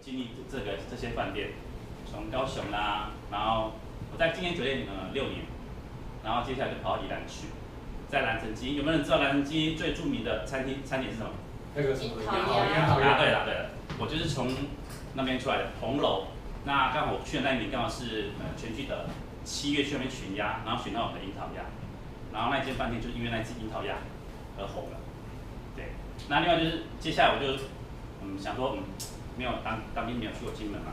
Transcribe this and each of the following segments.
经历这些饭店，从高雄啦，然后我在金源酒店6年，然后接下来就跑到宜兰去，在蓝城基，有没有人知道蓝城基最著名的餐点是什么？那个什么烤鸭，对了，我就是从那边出来的红楼。那刚好我去的那一年刚好是全聚德7月去那边选鸭，然后选到我们的樱桃鸭，然后那间饭店就是因为那只樱桃鸭而红了。对，那另外就是接下来我就想说没有当兵没有去过金门嘛，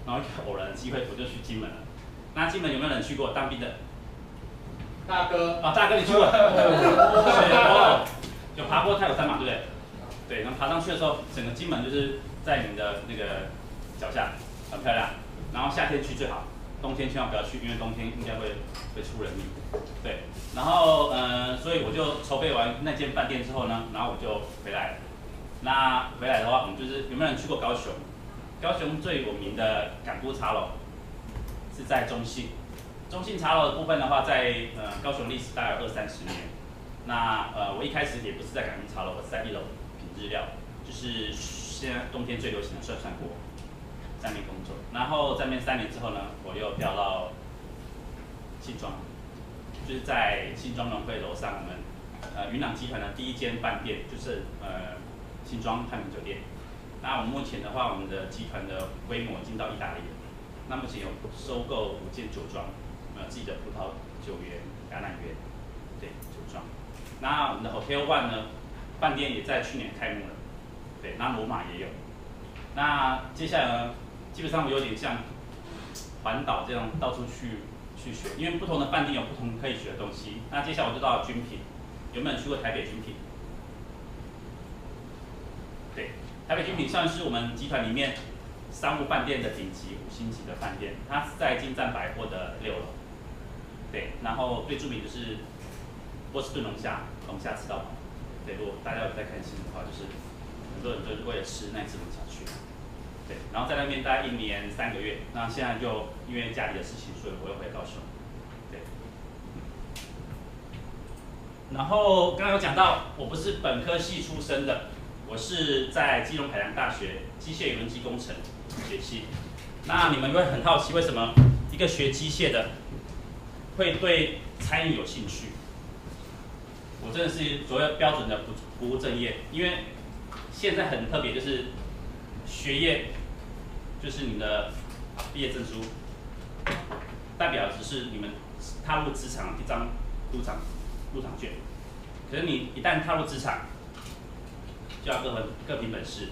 然后一个偶然的机会我就去金门了。那金门有没有人去过当兵的？大哥啊，大哥你去过？哦，有爬过太鲁山嘛，对不对？对，然后爬上去的时候，整个金门就是在你的那个脚下，很漂亮。然后夏天去最好，冬天千万不要去，因为冬天应该会出人命。对，然后所以我就筹备完那间饭店之后呢，然后我就回来了。那回来的话，我们就是有没有人去过高雄？高雄最有名的港都茶楼是在中信。中信茶楼的部分的话，在高雄历史大概有20-30年。那我一开始也不是在港都茶楼，我是在1楼品日料，就是现在冬天最流行的涮涮锅，在那边工作。然后在那边3年之后呢，我又调到新庄，就是在新庄农会楼上，我们云朗集团的第1间饭店就是新庄汉民酒店。那我们目前的话，我们的集团的规模已经到意大利了。那目前有收购5间酒庄，自己的葡萄酒园、橄榄园，对，酒庄。那我们的 Hotel One 呢，饭店也在去年开幕了，对，那罗马也有。那接下来呢，基本上我有点像环岛这样到处去学，因为不同的饭店有不同可以学的东西。那接下来我就到了军品，有没有人去过台北军品？对，台北军品算是我们集团里面商务饭店的顶级5星级的饭店，它是在金站百货的6楼。对，然后最著名就是波士顿龙虾吃到饱。对，如果大家有在看新闻的话，就是很多人就是为了吃那只龙虾去。对，然后在那边待1年3个月。那现在就因为家里的事情，所以我又回高雄。对。然后刚刚有讲到，我不是本科系出身的，我是在基隆海洋大学机械与轮机工程学系。那你们会很好奇，为什么一个学机械的会对餐饮有兴趣？我真的是所谓标准的不务正业，因为现在很特别，就是学业就是你的毕业证书，代表只是你们踏入职场一张入场券。可是你一旦踏入职场，就要各凭本事，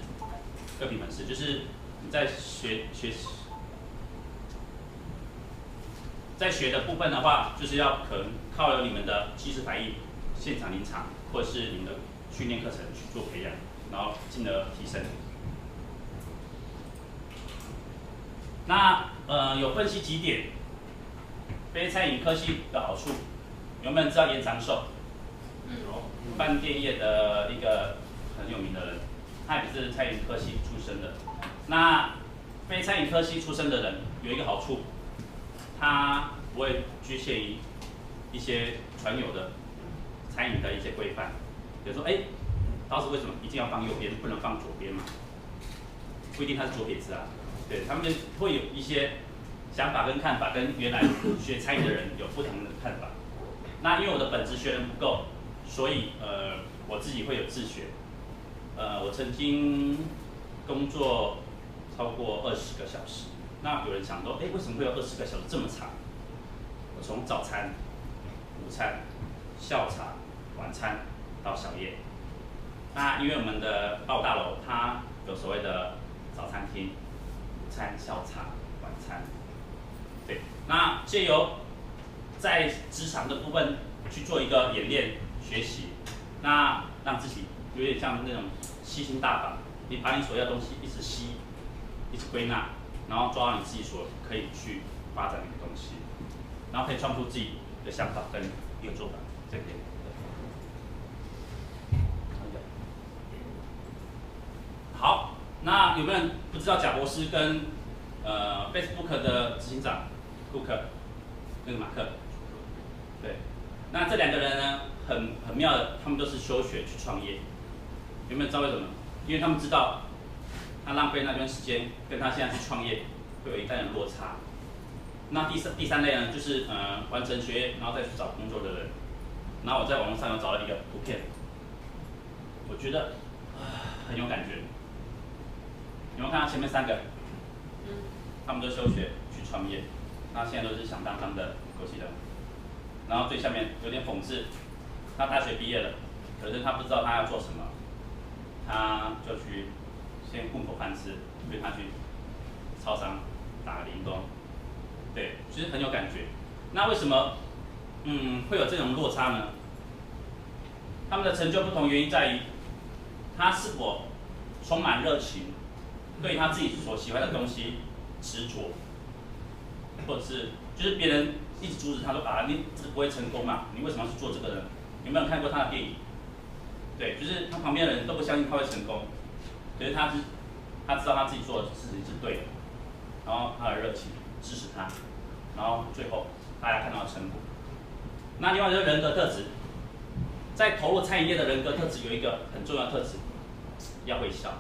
就是你在学的部分的话，就是要可能靠了你们的即时反应、现场临场，或者是你们的训练课程去做培养，然后进而提升。那有分析几点非餐饮科系的好处，有没有人知道延长寿？有，饭店业的一个很有名的人，他也是餐饮科系出身的。那非餐饮科系出身的人有一个好处，他不会局限于一些传有的餐饮的一些规范，比如说，刀子为什么一定要放右边，不能放左边嘛？不一定他是左撇子啊。对，他们会有一些想法跟看法，跟原来学餐饮的人有不同的看法。那因为我的本职学人不够，所以我自己会有自学。我曾经工作超过20个小时。那有人想说，为什么会有20个小时这么长？我从早餐、午餐、下午茶、晚餐到宵夜。那因为我们的报大楼它有所谓的早餐厅、午餐、下午茶、晚餐。对，那借由在职场的部分去做一个演练学习，那让自己有点像那种吸星大法，你把你所要的东西一直吸，一直归纳，然后抓到你自己所可以去发展的一个东西，然后可以创出自己的想法跟一个做法，这边。好，那有没有人不知道贾博士跟Facebook 的执行长库克，那个马克？对，那这2个人呢，很妙的，他们都是休学去创业。有没有知道为什么？因为他们知道，他浪费那段时间，跟他现在去创业会有一定的落差。那第三类呢，就是完成学业然后再去找工作的人。然后我在网络上有找到一个图片，我觉得很有感觉。有没有看到前面3个？他们都休学去创业，那现在都是响当当的国际人物。然后最下面有点讽刺，他大学毕业了，可是他不知道他要做什么，他就去先混口饭吃，所以他去超商打个零工，对，其实很有感觉。那为什么会有这种落差呢？他们的成就不同，原因在于他是否充满热情，对他自己所喜欢的东西执着，或者是就是别人一直阻止他说你这个不会成功嘛，你为什么要去做这个呢？有没有看过他的电影？对，就是他旁边的人都不相信他会成功，可是他知道他自己做的事情是对的，然后他的热情支持他，然后最后大家看到成果。那另外就是人格特质，在投入餐饮业的人格特质有一个很重要的特质，要会笑，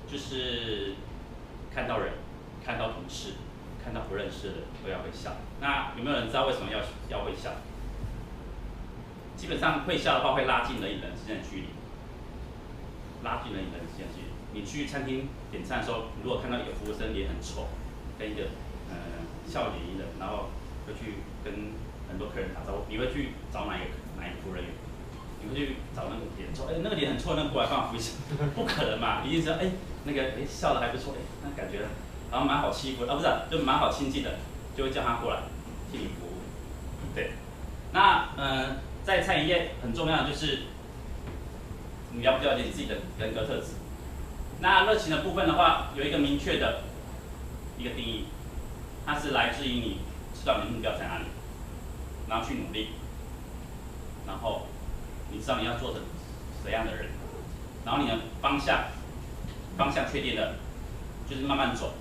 就是看到人、看到同事、看到不认识的人都要会笑。那有没有人知道为什么要会笑？基本上会笑的话会拉近人与人之间的距离，拉近人与人之间的距离。你去餐厅点餐的时候，如果看到一个服务生脸很臭，跟一个笑脸迎人，然后会去跟很多客人打招呼，你会去找哪一个服务人员？你会去找那个脸臭，那个脸很臭，那个过来帮我服务一下，不可能嘛？一定是那个笑的还不错，那感觉然后蛮好欺负，不是，就蛮好亲近的，就会叫他过来替你服务。对，那在餐饮业很重要的就是你了不了解你自己的人格特质。那热情的部分的话，有一个明确的一个定义，它是来自于你知道你的目标在哪里，然后去努力，然后你知道你要做成怎样的人，然后你的方向确定了，就是慢慢走，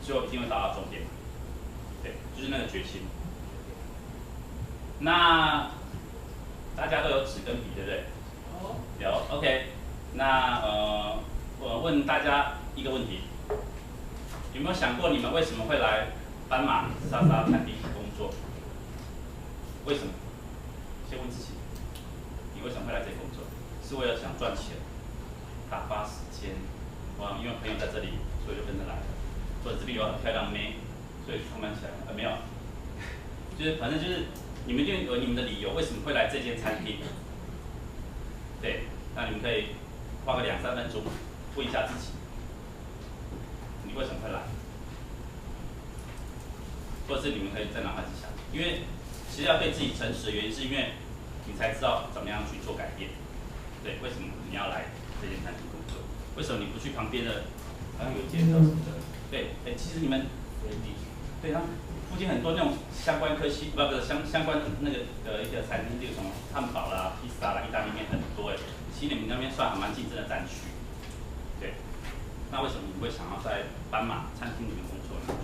最后一定会达到终点。对，就是那个决心。那大家都有纸跟笔，对不对？有。OK。那我问大家一个问题，有没有想过你们为什么会来斑马莎莎餐厅工作？为什么？先问自己，你为什么会来这里工作？是为了想赚钱，打发时间？因为朋友在这里，所以就跟着来了。或者这边有很漂亮的妹，所以创办起来了。没有，就是反正就是你们一定有你们的理由，为什么会来这间餐厅？对，那你们可以花个2-3分钟问一下自己，你为什么会来？或者是你们可以再拿回去想，因为其实要对自己诚实的原因，是因为你才知道怎么样去做改变。对，为什么你要来这间餐厅工作？为什么你不去旁边的？好像有街道什么的。对，其实你们，对啊，附近很多那种相关科系，不是相关的那个一个餐厅，例如什么汉堡啦、披萨啦、意大利面很多其实你们那边算还蛮竞争的战区。对，那为什么你会想要在斑马餐厅里面工作呢？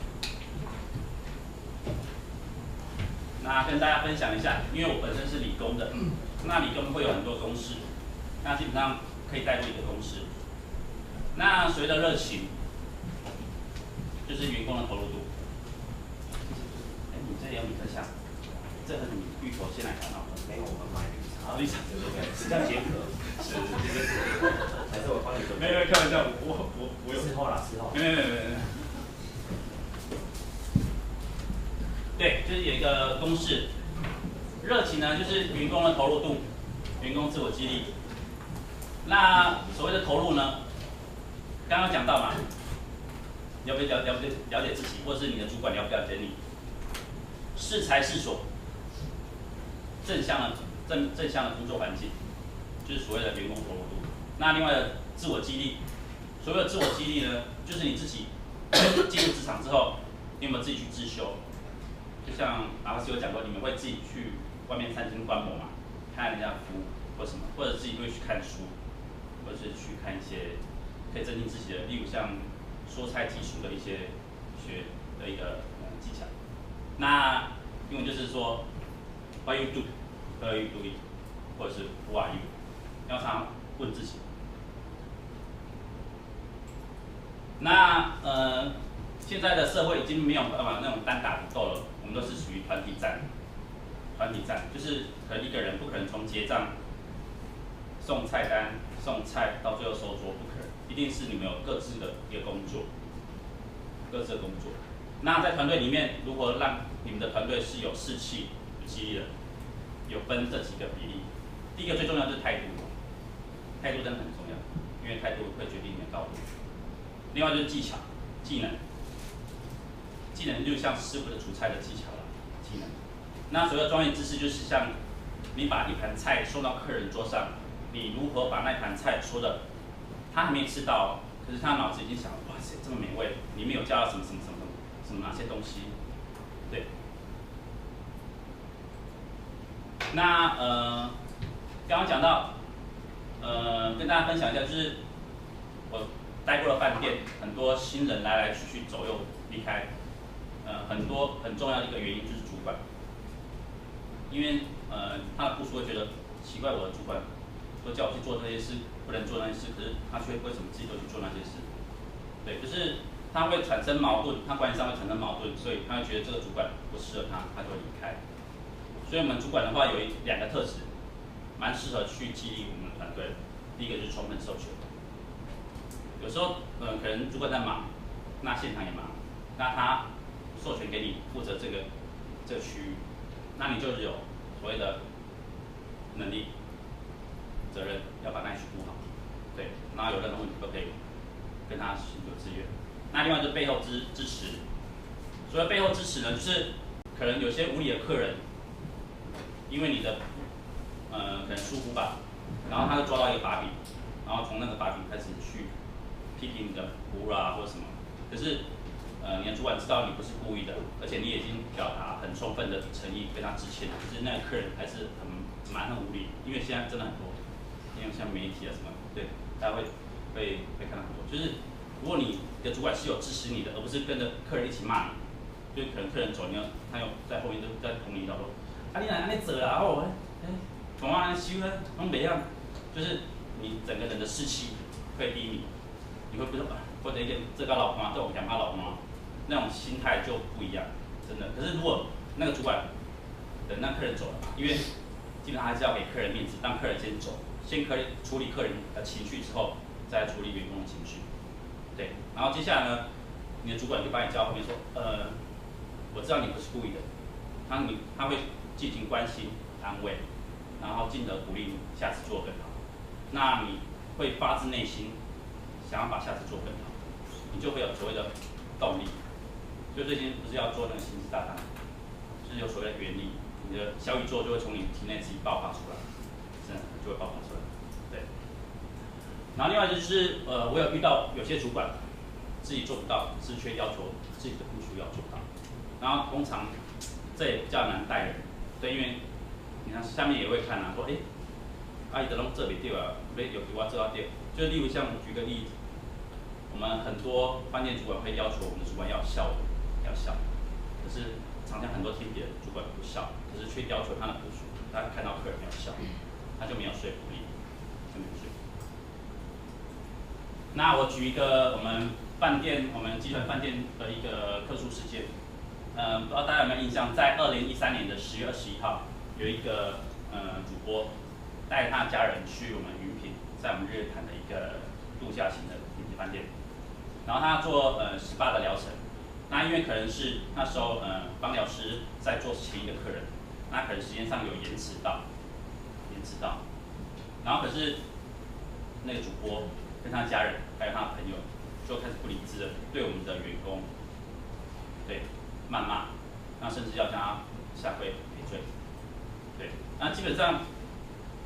那跟大家分享一下，因为我本身是理工的，那理工会有很多公式，那基本上可以带入一个公式。那所谓的热情，就是员工的投入度。你这里有米克夏，这和你芋头先来谈好了。没有，我们买绿茶。绿茶对对对，是这样结合。是。还是我帮你准备？没有开玩笑，我有。事后啦，事后。没。对，就是有一个公式，热情呢就是员工的投入度，员工自我激励。那所谓的投入呢，刚刚讲到嘛，了解自己，或者是你的主管了不了解你，适才适所，正向的工作环境，就是所谓的员工投入度。那另外的自我激励，所谓的自我激励呢，就是你自己进入职场之后，你有没有自己去自修？就像马老师有讲过，你们会自己去外面餐厅观摩嘛，看人家服务或什么，或者自己会去看书，或者是去看一些可以增进自己的，例如像说菜技术的一些学的一个技巧。那英文就是说 ，What you do, where you do it， 或者是 Who are you？ 要常常问自己。那现在的社会已经没有办法那种单打独斗了，我们都是属于团体战。团体战就是可能一个人不可能从结账、送菜单、送菜到最后收桌，不可能，一定是你们有各自的一个工作，各自的工作。那在团队里面，如何让你们的团队是有士气、有激励的？有分这几个比例。第一个最重要就是态度，态度真的很重要，因为态度会决定你的高度。另外就是技巧、技能，技能就像师傅的煮菜的技巧了，技能。那所谓的专业知识就是像你把一盘菜送到客人桌上，你如何把那盘菜说的，他还没吃到，可是他脑子已经想，哇塞，这么美味，里面有加了什么什么什么什么哪些东西，对。那刚刚讲到，跟大家分享一下，就是我待过的饭店，很多新人来来去去走又离开，很多很重要的一个原因就是主管，因为他的部属会觉得奇怪，我的主管都叫我去做这些事，不能做那些事，可是他却为什么自己都去做那些事？对，就是他会产生矛盾，他管理上会产生矛盾，所以他会觉得这个主管不适合他，他就会离开。所以我们主管的话有两个特质，蛮适合去激励我们的团队。第一个就是充分授权。有时候可能主管在忙，那现场也忙，那他授权给你负责这个区域，那你就有所谓的能力、责任要把那区顾好。对，然后有任何问题都可以跟他寻求资源。那另外就是背后支持。所谓背后支持呢，就是可能有些无理的客人。因为你的可能疏忽吧，然后他就抓到一个把柄，然后从那个把柄开始去批评你的服务啊或者什么。可是你的主管知道你不是故意的，而且你已经表达很充分的诚意跟他致歉，可是那个客人还是蛮无理，因为现在真的很多，因为像媒体啊什么，对，大家会看到很多。就是如果你的主管是有支持你的，而不是跟着客人一起骂你，就可能客人走，他又在后面就在捅你一刀说。啊，你哪安尼做啦？哦，干嘛安尼收呢？拢袂样，就是你整个人的士气会低迷，你会不说或者一点这个老妈，这种讲他老妈，那种心态就不一样，真的。可是如果那个主管等那客人走了嘛，因为基本上还是要给客人面子，让客人先走，先可以处理客人的情绪之后，再处理员工的情绪，对。然后接下来呢，你的主管就把你叫到后面说，我知道你不是故意的，他会进行关心、安慰，然后进而鼓励你下次做更好。那你会发自内心想要把下次做更好，你就会有所谓的动力。就最近不是要做那个心智大谈，就是有所谓的原理，你的小宇宙就会从你体内自己爆发出来，真的就会爆发出来。对。然后另外就是我有遇到有些主管自己做不到，是却要求自己的部属要做到，然后通常这也比较难带人。对，因为你看下面也会看啊，说阿姨的拢做袂到啊，有我做到对。就例如像我举个例子，我们很多饭店主管会要求我们的主管要笑，可是常常很多天别的主管不笑，可是却要求他的部属，他看到客人要笑，他就没有说服力，就没有说服力。那我举一个我们集团饭店的一个特殊事件。不知道大家有没有印象，在2013年的10月21号，有一个主播带他的家人去我们云品，在我们日月潭的一个度假型的顶级饭店，然后他做SPA 的疗程。那因为可能是那时候帮疗师在做前一个客人，那可能时间上有延迟到，然后可是那个主播跟他家人还有他的朋友就开始不理智的对我们的员工，对。谩骂，那甚至要将他下跪赔罪。对，那基本上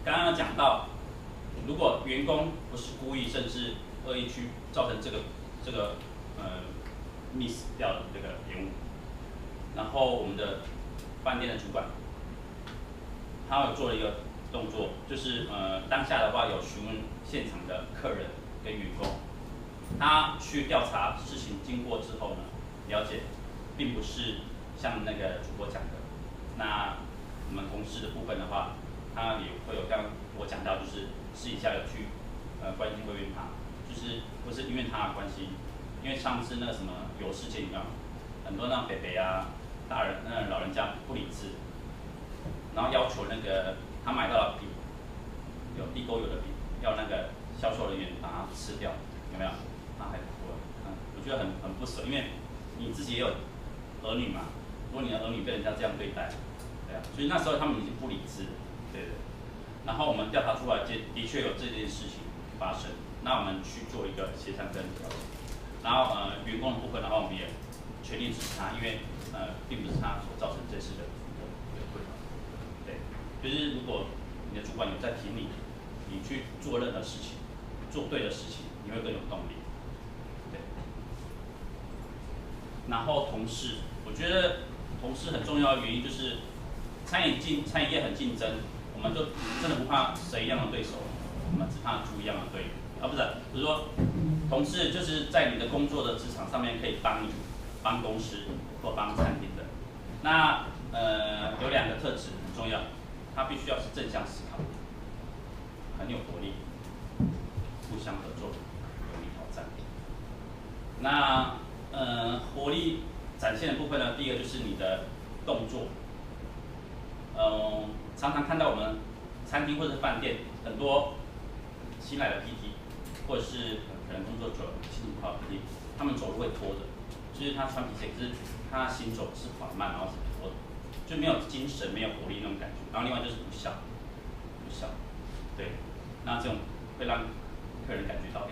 刚刚讲到，如果员工不是故意甚至恶意去造成这个miss 掉的这个延误，然后我们的饭店的主管，他有做了一个动作，就是当下的话有询问现场的客人跟员工，他去调查事情经过之后呢，了解。并不是像那个主播讲的，那我们同事的部分的话，他也会有刚刚我讲到，就是私底下有去关心慰问他，就是不是因为他的关系，因为上次那个什么油事件，你知道吗？很多那种北北啊、大人、老人家不理智，然后要求那个他买到了笔，有地沟油的笔，要那个销售人员把它吃掉，有没有？他还哭了，我觉得很不舍，因为你自己也有儿女嘛，如果你的儿女被人家这样对待，对啊，所以那时候他们已经不理智了，对。然后我们调查出来，的确有这件事情发生，那我们去做一个协商跟调整。然后员工的部分的话，我们也全力支持他，因为并不是他所造成这次的困扰。对，就是如果你的主管有在提你，你去做任何事情，做对的事情，你会更有动力。对。然后同事，我觉得同事很重要的原因就是餐饮业很竞争，我们就真的不怕谁一样的对手，我们只怕猪一样的队友。不是，就是说，同事就是在你的工作的职场上面可以帮你、帮公司或帮餐厅的。那有2个特质很重要，他必须要是正向思考，很有活力，互相合作，勇于挑战。那活力展现的部分呢，第一个就是你的动作。常常看到我们餐厅或者是饭店很多新来的 PT。或者是可能工作久了心情不好，他们走路会拖着，就是他穿皮鞋，可是他行走是缓慢，然后是拖的，就没有精神、没有活力那种感觉。然后另外就是不笑，对，那这种会让客人感觉到，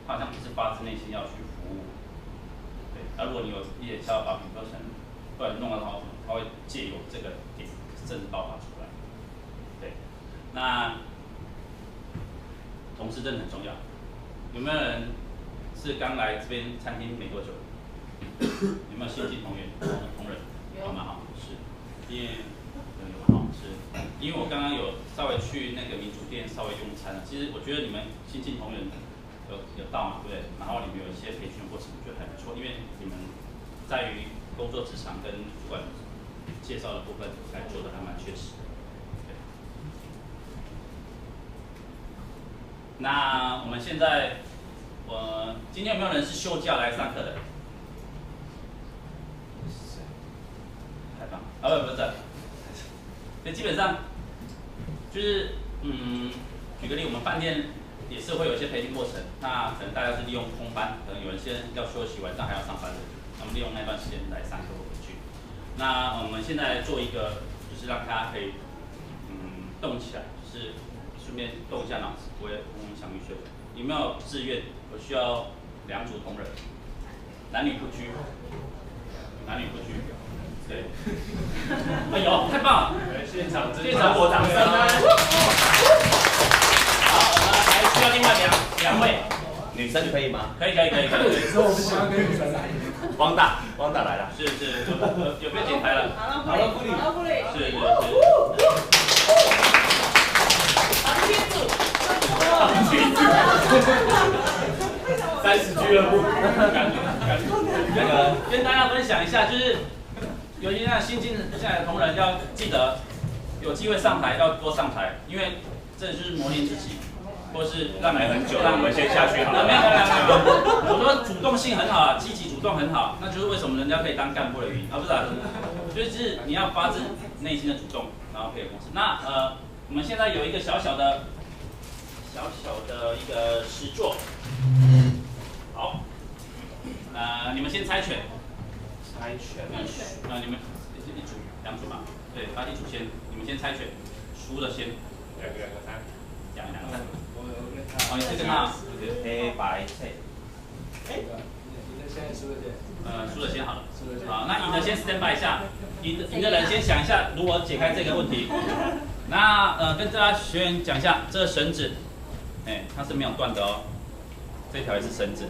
他好像不是发自内心要去服务，对。而如果你有一点小把柄构成，不然弄到他会借由这个点正爆发出来，对。那同事真的很重要。有没有人是刚来这边餐厅没多久？有没有新进同仁？有吗？好，是，因为有吗？是，因为我刚刚有稍微去那个民主店稍微用餐了。其实我觉得你们新进同仁有到嘛，对不对？然后你们有一些培训过程，我觉得还不错，因为你们在于工作职场跟主管介绍的部分还做的还蛮确实。那我们现在，今天有没有人是休假来上课的？太棒了！不是，所以基本上就是，举个例，我们饭店也是会有一些培训过程。那可能大家是利用空班，可能有一些要休息，晚上还要上班的，那么利用那段时间来上课或回去。那我们现在做一个，就是让大家可以，动起来，就是。顺便动一下脑子，不会昏昏想欲睡。有没有志愿？我需要2组同仁，男女不拘，对。哎呦，太棒了！现场我掌声啊！好，我们还需要另外两位，女生可以吗？可以。所以我们想要跟女生来。汪大来了。是，有被点台了。好了，不理。是。30俱乐部，那个跟大家分享一下，就是尤其那新进来的同仁要记得，有机会上台要多上台，因为这就是磨练自己，或是让来很久了，我们先下去好了。没有，我说主动性很好，积极主动很好，那就是为什么人家可以当干部的原因，不是啊？我觉得是你要发自内心的主动，然后配合公司。那我们现在有一个小小的一个实作，好，你们先猜拳，你们一组2组嘛，对，一组先，你们先猜拳，输的先，两个猜，两个猜，你这个呢，黑白配，赢的先，输的先，输的先好了，好，那赢的先 stand by 一下，赢的人先想一下如何解开这个问题，那跟大家学员讲一下，这个绳子。它是没有断的哦，这条也是绳子。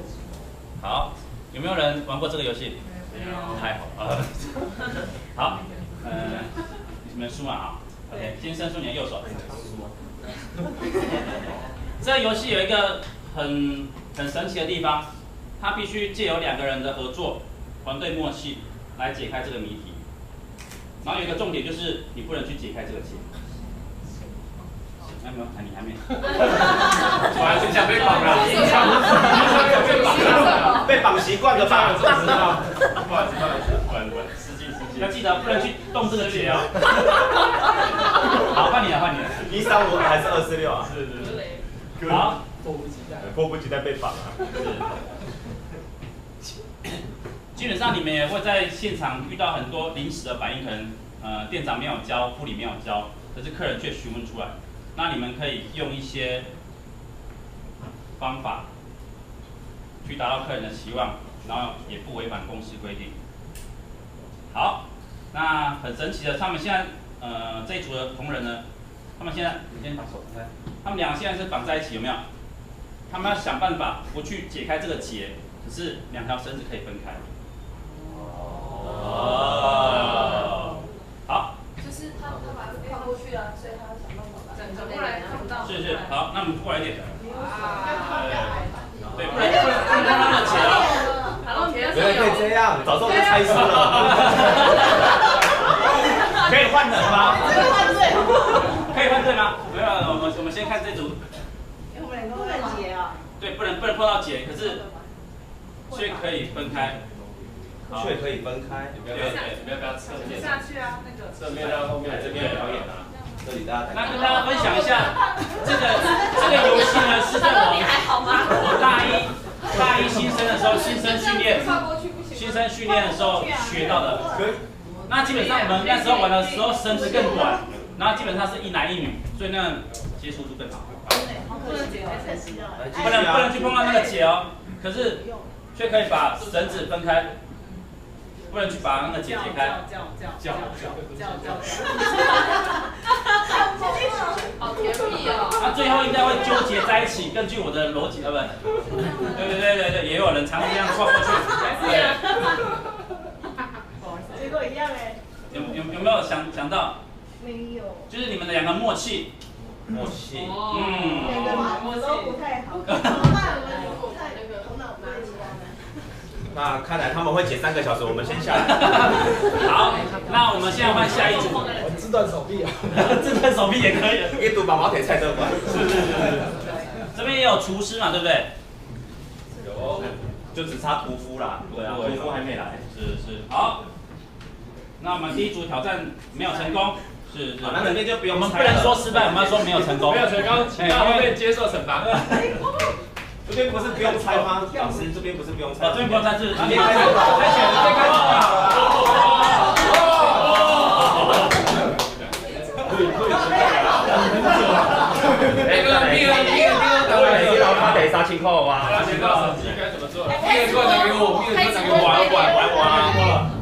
好，有没有人玩过这个游戏？没有。太好了。好，你们输嘛啊 ？OK， 先伸出你的右手。这个游戏有一个很神奇的地方，它必须借由2个人的合作、团队默契来解开这个谜题。然后有一个重点就是你不能去解开这个结。没有，你还没。我还是想被绑了，被绑习惯了吧？不好意思，失敬。要记得不能去动这个结哦。好，换你了。135还是246啊？是。好，迫不及待被绑啊！基本上你们也会在现场遇到很多临时的反应，可能店长没有教，副理没有教，可是客人却询问出来。那你们可以用一些方法去达到客人的期望，然后也不违反公司规定。好，那很神奇的，他们现在这一组的同仁呢，他们现在你先把手分开，他们俩现在是绑在一起，有没有？他们要想办法不去解开这个结，可是2条绳子可以分开。好。就是他把它跨过去了，所以他要想办法把整个过来看不到。是，好，那我们过来一点。对，不能碰他的结哦。原来可以这样，早知道我就猜输了。可以换人吗？可以换队吗？没有，我们先看这组。不能结啊。对，不能碰到结，可是却可以分开。却可以分开。对，不要侧面下去啊，那个。侧面到后面这边表演啊。这里大家。那跟大家分享一下，这个游戏呢是在我大一新生的时候，新生训练的时候学到的。那基本上我们那时候玩的时候绳子更短，然后基本上是一男一女，所以那接触度更好。不能去碰到那个结哦，可是却可以把绳子分开。不能去把那个结解开。叫。好甜蜜哦。那最后应该会纠结在一起，根据我的逻辑，对不对？对，也有人常这样跨过去。对。结果一样哎。有没有想到？没有。就是你们的2个默契。默契。两个默契都不太好。那看来他们会解3个小时，我们先下来。好，那我们现在换下一组。我自断手臂啊！自断手臂也可以。一赌把毛铁菜这关。是。这边也有厨师嘛，对不对？有。就只差屠夫啦。对啊，屠夫还没来。是。好。那我们第一组挑战没有成功。是。那这边就不用。我们不能说失败，我们要说没有成功。没有成功，请到后面接受惩罚。这边不是不用猜吗？老师，这边不是不用猜。这边不用猜，是直接开始。他得杀青扣啊！该怎么做？第2段拿给我，第2段拿给我玩。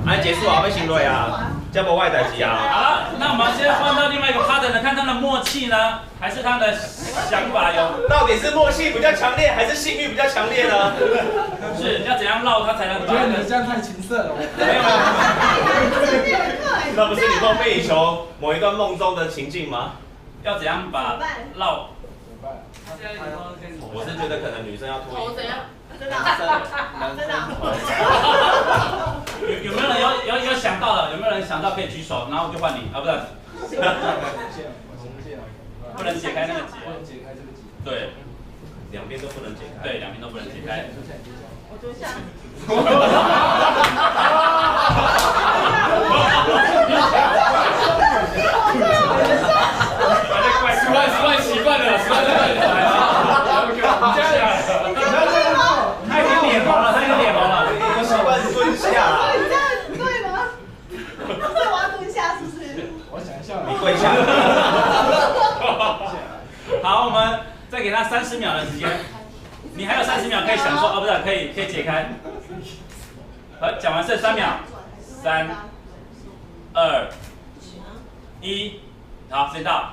还结束啊？被行为啊？这不外代机啊？好了，那我们先换到另外一个 partner 呢，看他的默契呢，还是他的想法有？到底是默契比较强烈，还是性欲比较强烈呢？是要怎样绕他才能？我觉得你这样太情色了。没有。那不是你梦寐以求某一段梦中的情境吗？要怎样把绕？我是觉得可能女生要脱衣服。真的。有没有人有想到的？有没有人想到可以举手，然后就换你啊？不是。不能解开那个结。不能解开这个结。对。两边都不能解开。对，两边都不能解开。我就想。10万习惯了，10万来了。他已经脸红了，我习惯蹲下。你这样对吗？所以我要蹲下，是不是？我想一下。你跪下。好，我们再给他30秒的时间。你还有30秒可以享受，哦，不是，可以解开。好，讲完剩3秒。3、2、1，好，时间到。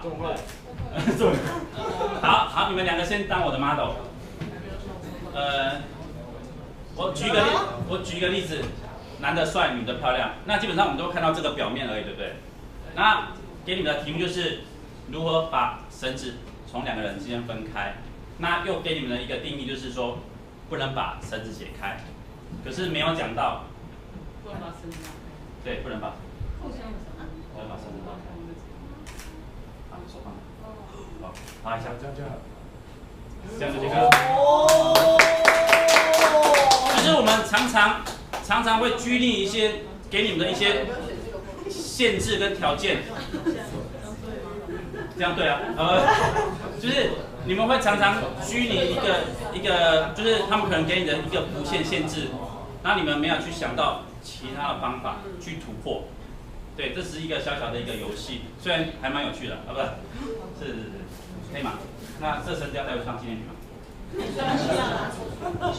好，你们2个先当我的 model。我举一个例子，男的帅，女的漂亮。那基本上我们都看到这个表面而已，对不对？那给你们的题目就是如何把绳子从2个人之间分开。那又给你们的一个定义就是说，不能把绳子解开。可是没有讲到。不能把绳子拉开。对，不能把。互相有什么？不能把绳子拉开。好，手放。好，拉一下。这样就好。这样就解开了。就是我们常常常会拘泥一些给你们的一些限制跟条件。这样对啊，就是你们会常常拘泥一个，就是他们可能给你的一个无限限制，然后你们没有去想到其他的方法去突破。对，这是一个小小的一个游戏，虽然还蛮有趣的，啊不是，可以吗？那这绳子要带回上纪念品吗？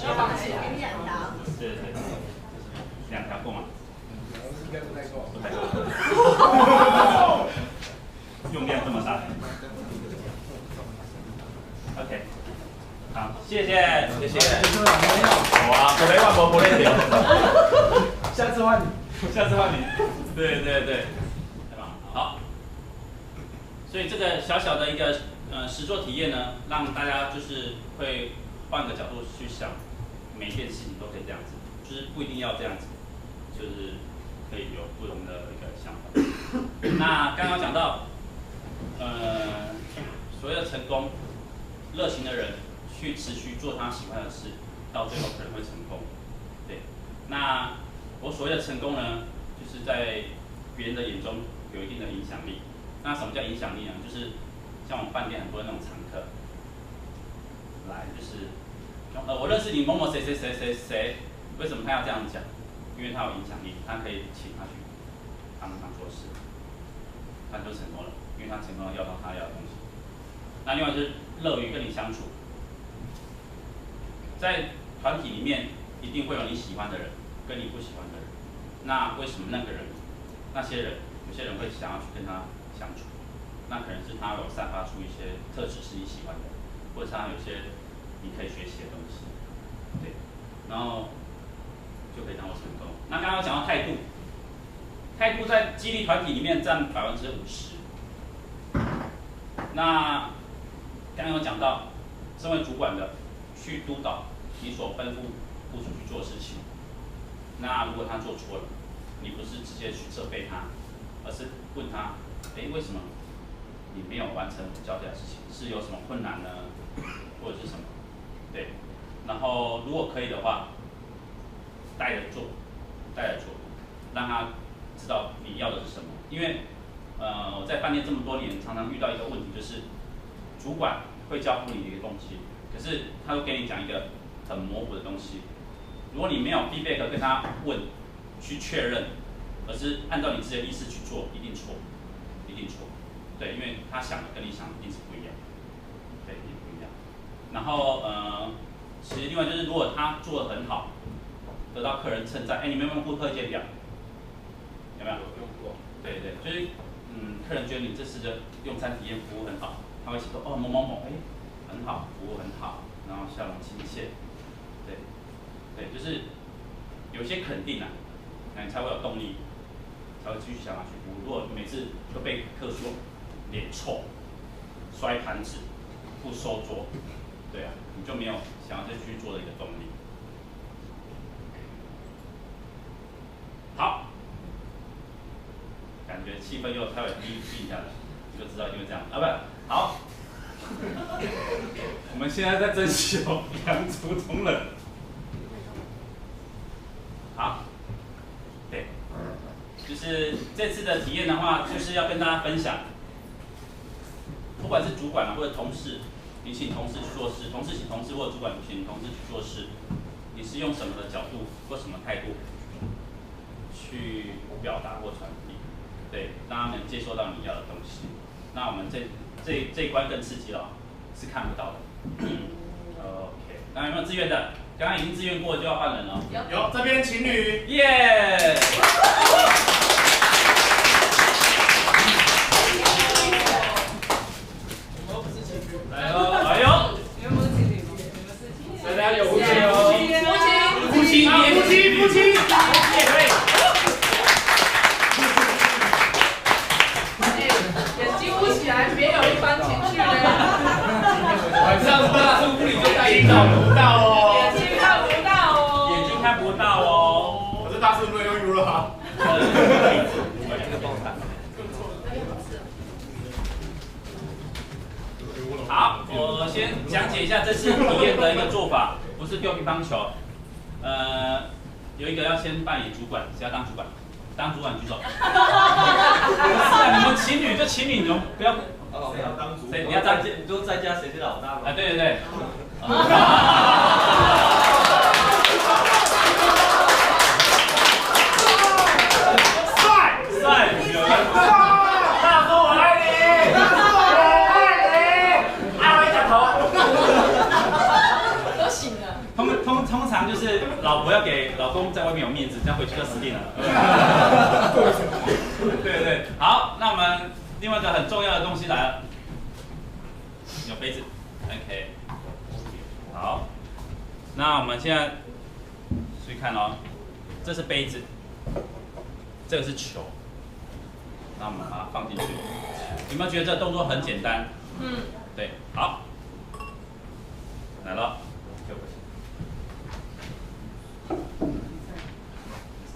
要绑起来，2条。对，2条够吗？应该不太够。不太够。用量这么大。OK， 好，谢谢。哇，不累换不累掉。下次换你。对，对吧？好。所以这个小小的一个实作体验呢，让大家就是会换个角度去想，每一件事情都可以这样子，就是不一定要这样子，就是可以有不同的一个想法。那刚刚讲到，所谓的成功，热情的人去持续做他喜欢的事，到最后可能会成功。对，那我所谓的成功呢，就是在别人的眼中有一定的影响力。那什么叫影响力呢？就是像我们饭店很多那种常客，来就是，我认识你某某谁，为什么他要这样讲？因为他有影响力，他可以请他去帮忙做事，他就成功了，因为他成功了要到他要的东西。那另外就是乐于跟你相处，在团体里面一定会有你喜欢的人，跟你不喜欢的人。那为什么那些人，有些人会想要去跟他相处？那可能是他有散发出一些特质是你喜欢的，或者他有些你可以学习的东西，对，然后就可以让我成功。那刚刚讲到态度，态度在激励团体里面占50%。那刚刚有讲到，身为主管的去督导你所吩咐部属去做的事情。那如果他做错了，你不是直接去责备他，而是问他，为什么你没有完成我交代的事情？是有什么困难呢？或者是什么？对，然后如果可以的话，带着做，让他知道你要的是什么。因为我在饭店这么多年，常常遇到一个问题，就是主管会交付你的一个东西，可是他会给你讲一个很模糊的东西。如果你没有 feedback 跟他问，去确认，而是按照你自己的意思去做，一定错。对，因为他想的跟你想的一定是不一样，对，一定不一样。然后其实另外就是如果他做得很好，得到客人称赞，你们有没有顾客见表？有没有？用过。对，就是客人觉得你这次的用餐体验服务很好，他会写说某某某，很好，服务很好，然后笑容亲切，对，就是有些肯定啊，那你才会有动力，才会继续想要去服务。如果每次都被客说脸臭、摔盘子、不收桌，对啊，你就没有想要再继续做的一个动力。好，感觉气氛又稍微低一下了，你就知道因为这样啊，不好。我们现在在征求两组同仁。好，对，就是这次的体验的话，就是要跟大家分享，不管是主管或者同事，你请同事去做事，同事请同事或者主管请同事去做事，你是用什么的角度或什么态度去表达或传递，对，让他们接收到你要的东西。那我们这一关更刺激了，是看不到的。OK， 那有没有自愿的？刚刚已经自愿过就要换人了。有，这边情侣。耶！我们又不是情侣。来喽！你们不是情侣吗？你们是情侣。大家有夫妻哦。夫妻。也可以。眼睛捂起来，别有一番情趣呢。晚上大树屋里就带引导不到哦。眼睛看不到哦。眼睛看不到哦。可是大树没有用 U 了哈。好，我先讲解一下这次体验的一个做法，不是丢乒乓球。有一个要先扮演主管，谁要当主管？当主管举手。不是啊，你们情侣就情侣，你们不要。谁要当主管？你要当，你就在家谁是老大吗？啊，对对对。帅，大叔我爱你，爱回讲头。都醒了。通常就是老婆要给老公在外面有面子，这样回去就死定了。对对，好，那我们另外一个很重要的东西来了，有杯子 ，OK， 好，那我们现在注意看哦，这是杯子，这个是球，那我们把它放进去，有没有觉得这个动作很简单？嗯，对，好，来了。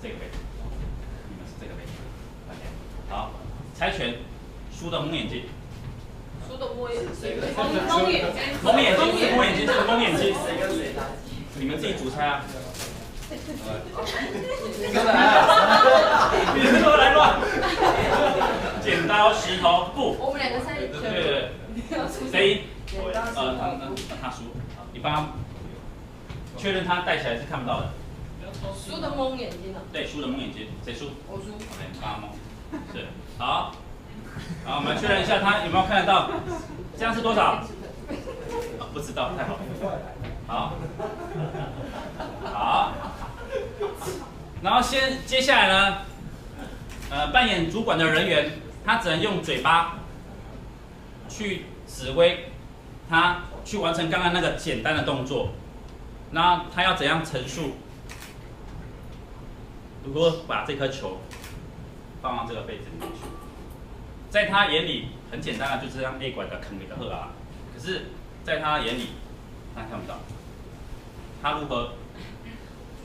这个杯子，你们是这个杯子 ，OK， 好，猜拳，输的蒙眼睛，输的摸眼睛，蒙眼睛，蒙眼睛，这个蒙眼睛，谁跟谁猜？你们自己主猜啊。你们都来乱，剪刀石头布。我们两个猜。对对对，谁赢？他输，你帮他确认他戴起来是看不到的。输的蒙眼睛了。对，输的蒙眼睛，谁输？我输。对，帮他蒙。是，好，好，我们确认一下他有没有看得到，这样是多少？不知道，太好了。好，好，然后接下来呢，扮演主管的人员，他只能用嘴巴去指挥他去完成刚刚那个简单的动作。那他要怎样陈述？如果把这颗球放到这个杯子里面去，在他眼里很简单的，就这样 A 管的坑里的喝啊。可是，在他眼里，他看不到。他如何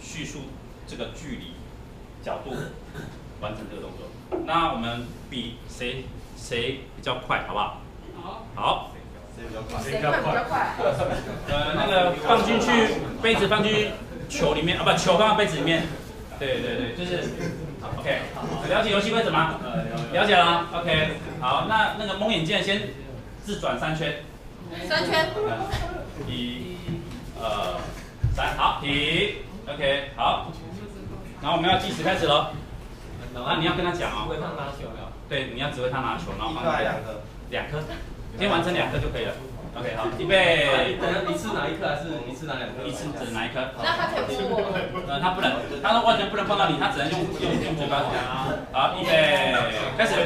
叙述这个距离、角度，完成这个动作？那我们比谁比较快，好不好？好。谁快比较快？那个放进去，杯子放进去球里面啊，不，球放到杯子里面。对对对，就是 OK。了解游戏规则吗？了解了。OK。好，那个蒙眼镜先自转3圈。3圈。1、2、3，好，停。OK， 好。然后我们要计时开始喽。那你要跟他讲哦。指挥他拿球了。对，你要指挥他拿球，然后放2颗。先完成2颗就可以了。OK， 好，预备。等下一次拿1颗还是一次拿2颗？一次只拿1颗。那他可以摸我。他不能，他说完全不能碰到你，他只能用嘴巴讲。好，预备，开始。左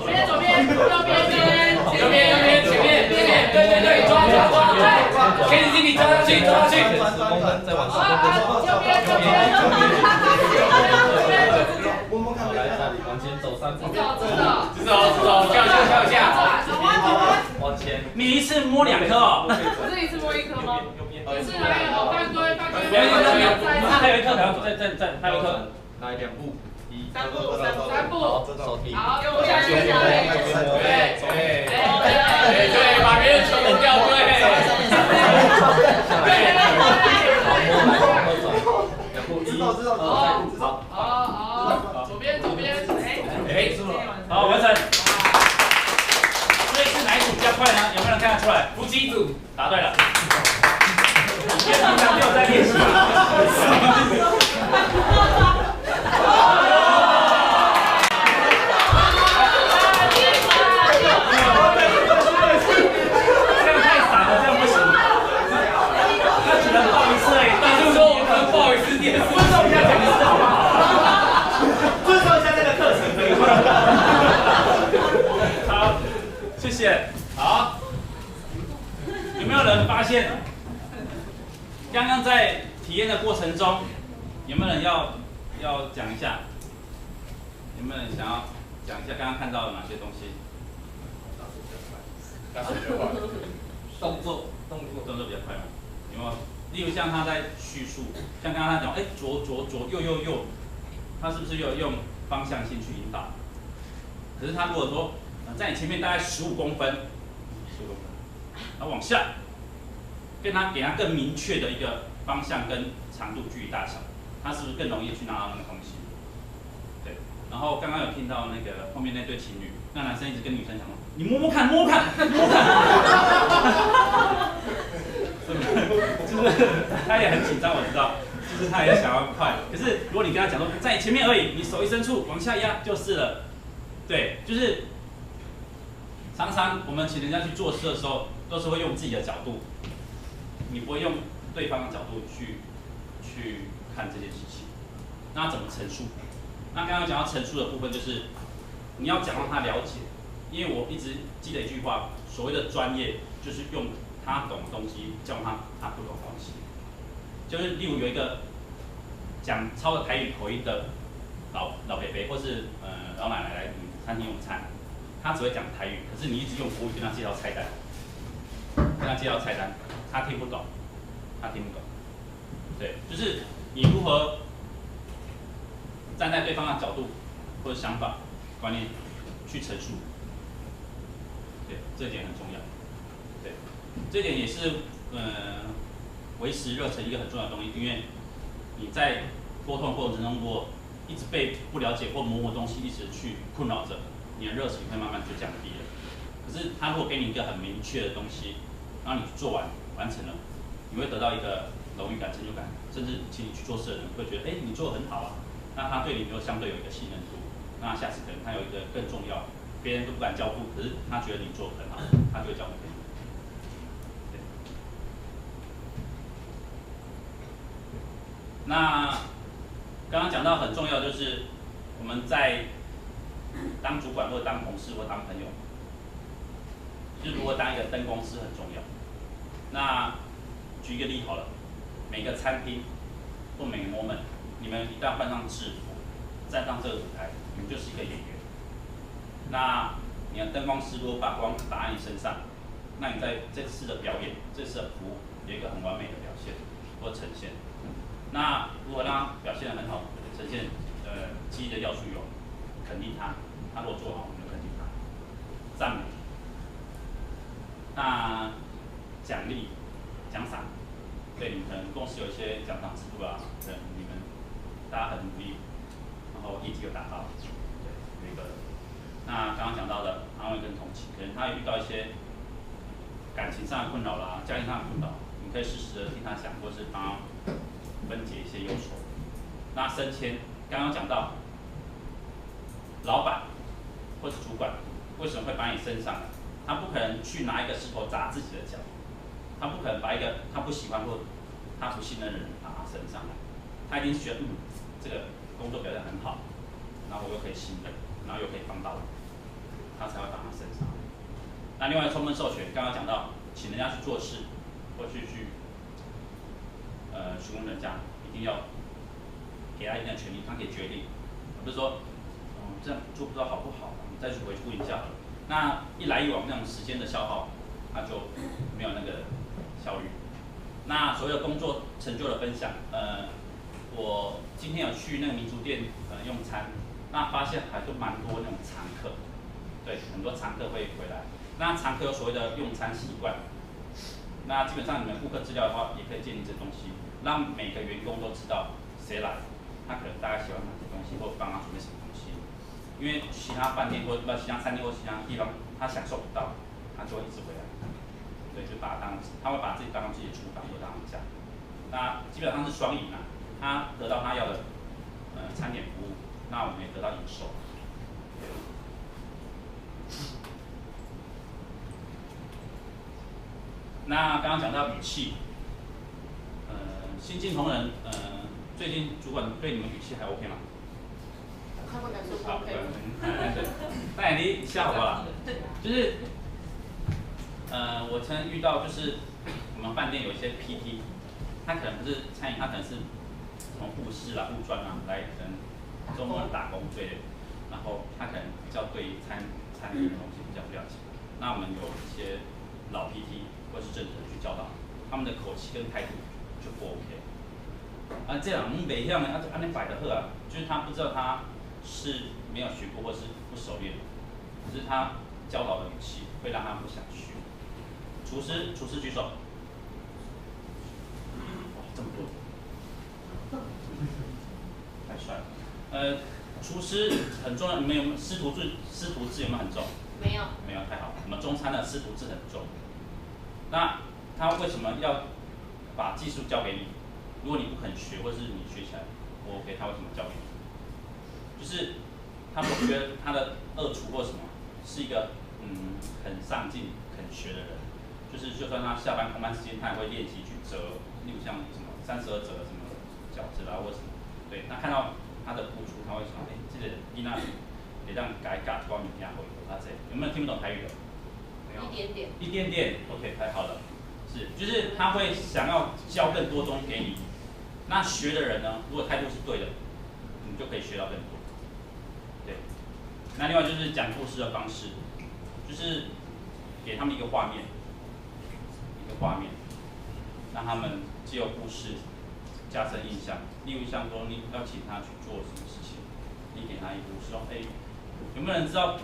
边，右边，右边，前面，对，抓，可以自己抓上去。再往上。右边。往前走3步。知道，跳一下。往前。你一次摸2颗哦。不是一次摸1颗吗？你是哪一个？犯规。还有一颗，还有一颗。来2步。 3步。手提。好，右下去。对，把别人球给掉对。知道。好，左边，好，完成。这次哪一组比较快呢？有没有人看得出来？伏击组，答对了。因为平常没有在练习。这样太散了，这样不行。他只能报一次而已，但是说我们能报一次点，尊重一下讲师好不好？尊重一下这个课程可以吗？好，谢谢。好，有没有人发现，刚刚在体验的过程中，有没有人要讲一下？有没有人想要讲一下刚刚看到的哪些东西？动作比较快吗？有没有？例如像他在叙述，像刚刚他讲，左右，他是不是有用方向性去引导？可是他如果说在你前面大概15公分，然后往下，给他更明确的一个方向跟长度距离大小，他是不是更容易去拿到那个东西？对。然后刚刚有听到那个后面那对情侣，那男生一直跟女生讲说：“你摸摸看，摸摸看，摸摸看。”就是他也很紧张，我知道，就是他也想要快。可是如果你跟他讲说在前面而已，你手一伸出往下压就是了。对，就是常常我们请人家去做事的时候，都是会用自己的角度，你不会用对方的角度去看这件事情。那怎么陈述？那刚刚讲到陈述的部分，就是你要讲让他了解，因为我一直记得一句话，所谓的专业就是用他懂的东西教他不懂的东西。就是例如有一个讲操着台语口音的老伯伯，或是老奶奶来餐厅用餐，他只会讲台语，可是你一直用国语跟他介绍菜单，他听不懂，对，就是你如何站在对方的角度或者想法、观念去陈述，对，这点很重要。对，这点也是维持热忱一个很重要的东西，因为你在沟通过程中，如果一直被不了解或模糊的东西一直去困扰着，你的热情会慢慢就降低了。可是他如果给你一个很明确的东西，然后你做完成了，你会得到一个荣誉感、成就感，甚至请你去做事的人会觉得，你做得很好啊，那他对你就相对有一个信任度。那下次可能他有一个更重要，别人都不敢交付，可是他觉得你做得很好，他就会交付给你。对。那刚刚讲到很重要，就是我们在当主管或者当同事或当朋友，就是如何当一个灯光师很重要。那举一个例好了，每个餐厅或每个 moment， 你们一旦换上制服，站上这个舞台，你们就是一个演员。那你的灯光师如果把光打在你身上，那你在这次的表演、这次的服务有一个很完美的表现或呈现。那如果让他表现得很好，呈现记忆的要素有肯定他，他如果做好，我们就肯定他，赞美。那奖励、奖赏，对，你们可能公司有一些奖赏制度啊，可能你们大家很努力，然后业绩有达到，对，有一个。那刚刚讲到的安慰跟同情，可能他有遇到一些感情上的困扰啦、家庭上的困扰，你可以适时的听他讲，或是帮他分解一些忧愁。那升迁，刚刚讲到，老板或是主管为什么会把你升上来？他不可能去拿一个石头砸自己的脚，他不可能把一个他不喜欢或他不信任的人把他升上来，他一定是觉得这个工作表现很好，然后我又可以信任，然后又可以帮到我，他才会把他升上来。那另外充分授权，刚刚讲到，请人家去做事，或去询问人家，一定要给他一定的权利，他可以决定，而不是说这样做不知道好不好，你再去回顾一下。那一来一往，那种时间的消耗，它就没有那个效率。那所谓的工作成就的分享，我今天有去那个民族店用餐，那发现还都蛮多那种常客，对，很多常客会回来。那常客有所谓的用餐习惯，那基本上你们顾客资料的话，也可以建立这东西，让每个员工都知道谁来，他可能大概喜欢哪些东西，或帮他准备什么东西。因为其他饭店或其他餐厅或其他地方，他享受不到，他就会一直回来。对，就把它他会把自己当成自己的厨房或当家。那基本上是双赢啊，他得到他要的餐点服务，那我们也得到营收。那刚刚讲到语气，新进同仁，最近主管对你们语气还 OK 吗？他不敢说好， OK。对，那你下好了，就是，我曾经遇到就是我们饭店有一些 PT， 他可能不是餐饮，他可能是什么护士啦、护专啊，来可能周末打工之类的，然后他可能比较对餐饮的东西比较不了解。那我们有一些老 PT 或是正职去教导，他们的口气跟态度就不 OK。这样袂晓呢，按尼摆得好啊，就是他不知道他是没有学过或是不熟练，可是他教导的语气会让他不想学。厨师举手。哇，这么多。出来。厨师很重要，你们有没有师徒制有没有很重？没有。没有，太好了。我们中餐的师徒制很重。那他为什么要把技术交给你？如果你不肯学，或是你学起来不 OK， 他为什么交给你？就是他们觉得他的二厨或什么是一个很上进、肯学的人。就是就算他下班空班时间，他也会练习去折，例如像什么32折什么饺子啦，或什么。对，那看到他的付出，他会想，这个伊娜得让改光你听会，有没有听不懂台语的？一点点。一点点 ，OK， 太好了。是，就是他会想要教更多东西给你。那学的人呢，如果态度是对的，你就可以学到更多。对。那另外就是讲故事的方式，就是给他们一个画面，让他们藉由故事加深印象。例如像说你要请他去做什么事情，你给他一个故事，说，有没有人知道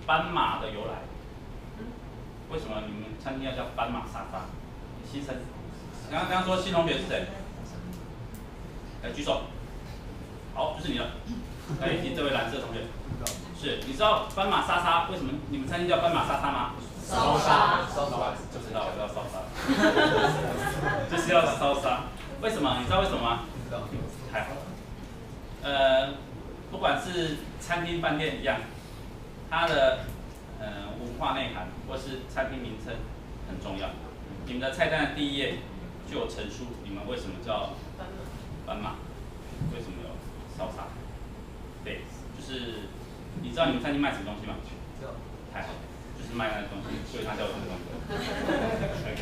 斑马的由来？为什么你们餐厅要叫斑马沙发？新生，刚刚说新同学是谁？举手。好，就是你了。以及这位蓝色同学。是，你知道斑马沙沙为什么你们餐厅叫斑马沙沙吗？烧沙，就知道我要烧沙，就是要烧沙。为什么？你知道为什么吗？太好了。不管是餐厅、饭店一样，它的文化内涵或是餐厅名称很重要。你们的菜单的第一页就有陈述你们为什么叫斑马，为什么有烧沙。对，就是你知道你们餐厅卖什么东西吗？太好了。就是卖那个东西，所以它叫什么东西 ？OK，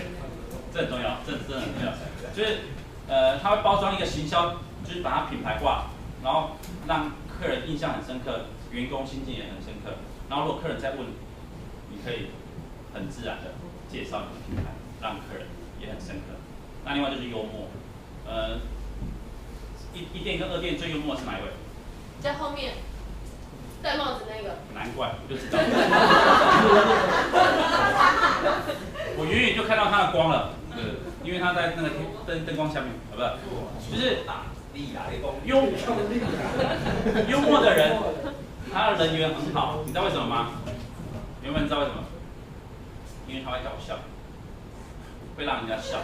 这很重要，这真的很重要。就是它会包装一个行销，就是把它品牌化，然后让客人印象很深刻，员工心情也很深刻。然后如果客人再问，你可以很自然的介绍你的品牌，让客人也很深刻。那另外就是幽默，一店跟2店最幽默的是哪一位？在后面。戴帽子那个，难怪我就知道，我远远就看到他的光了，因为他在那个灯光下面，不是，就是幽默的人，他的人缘很好，你知道为什么吗？有没有人知道为什么？因为他会搞笑，会让人家笑。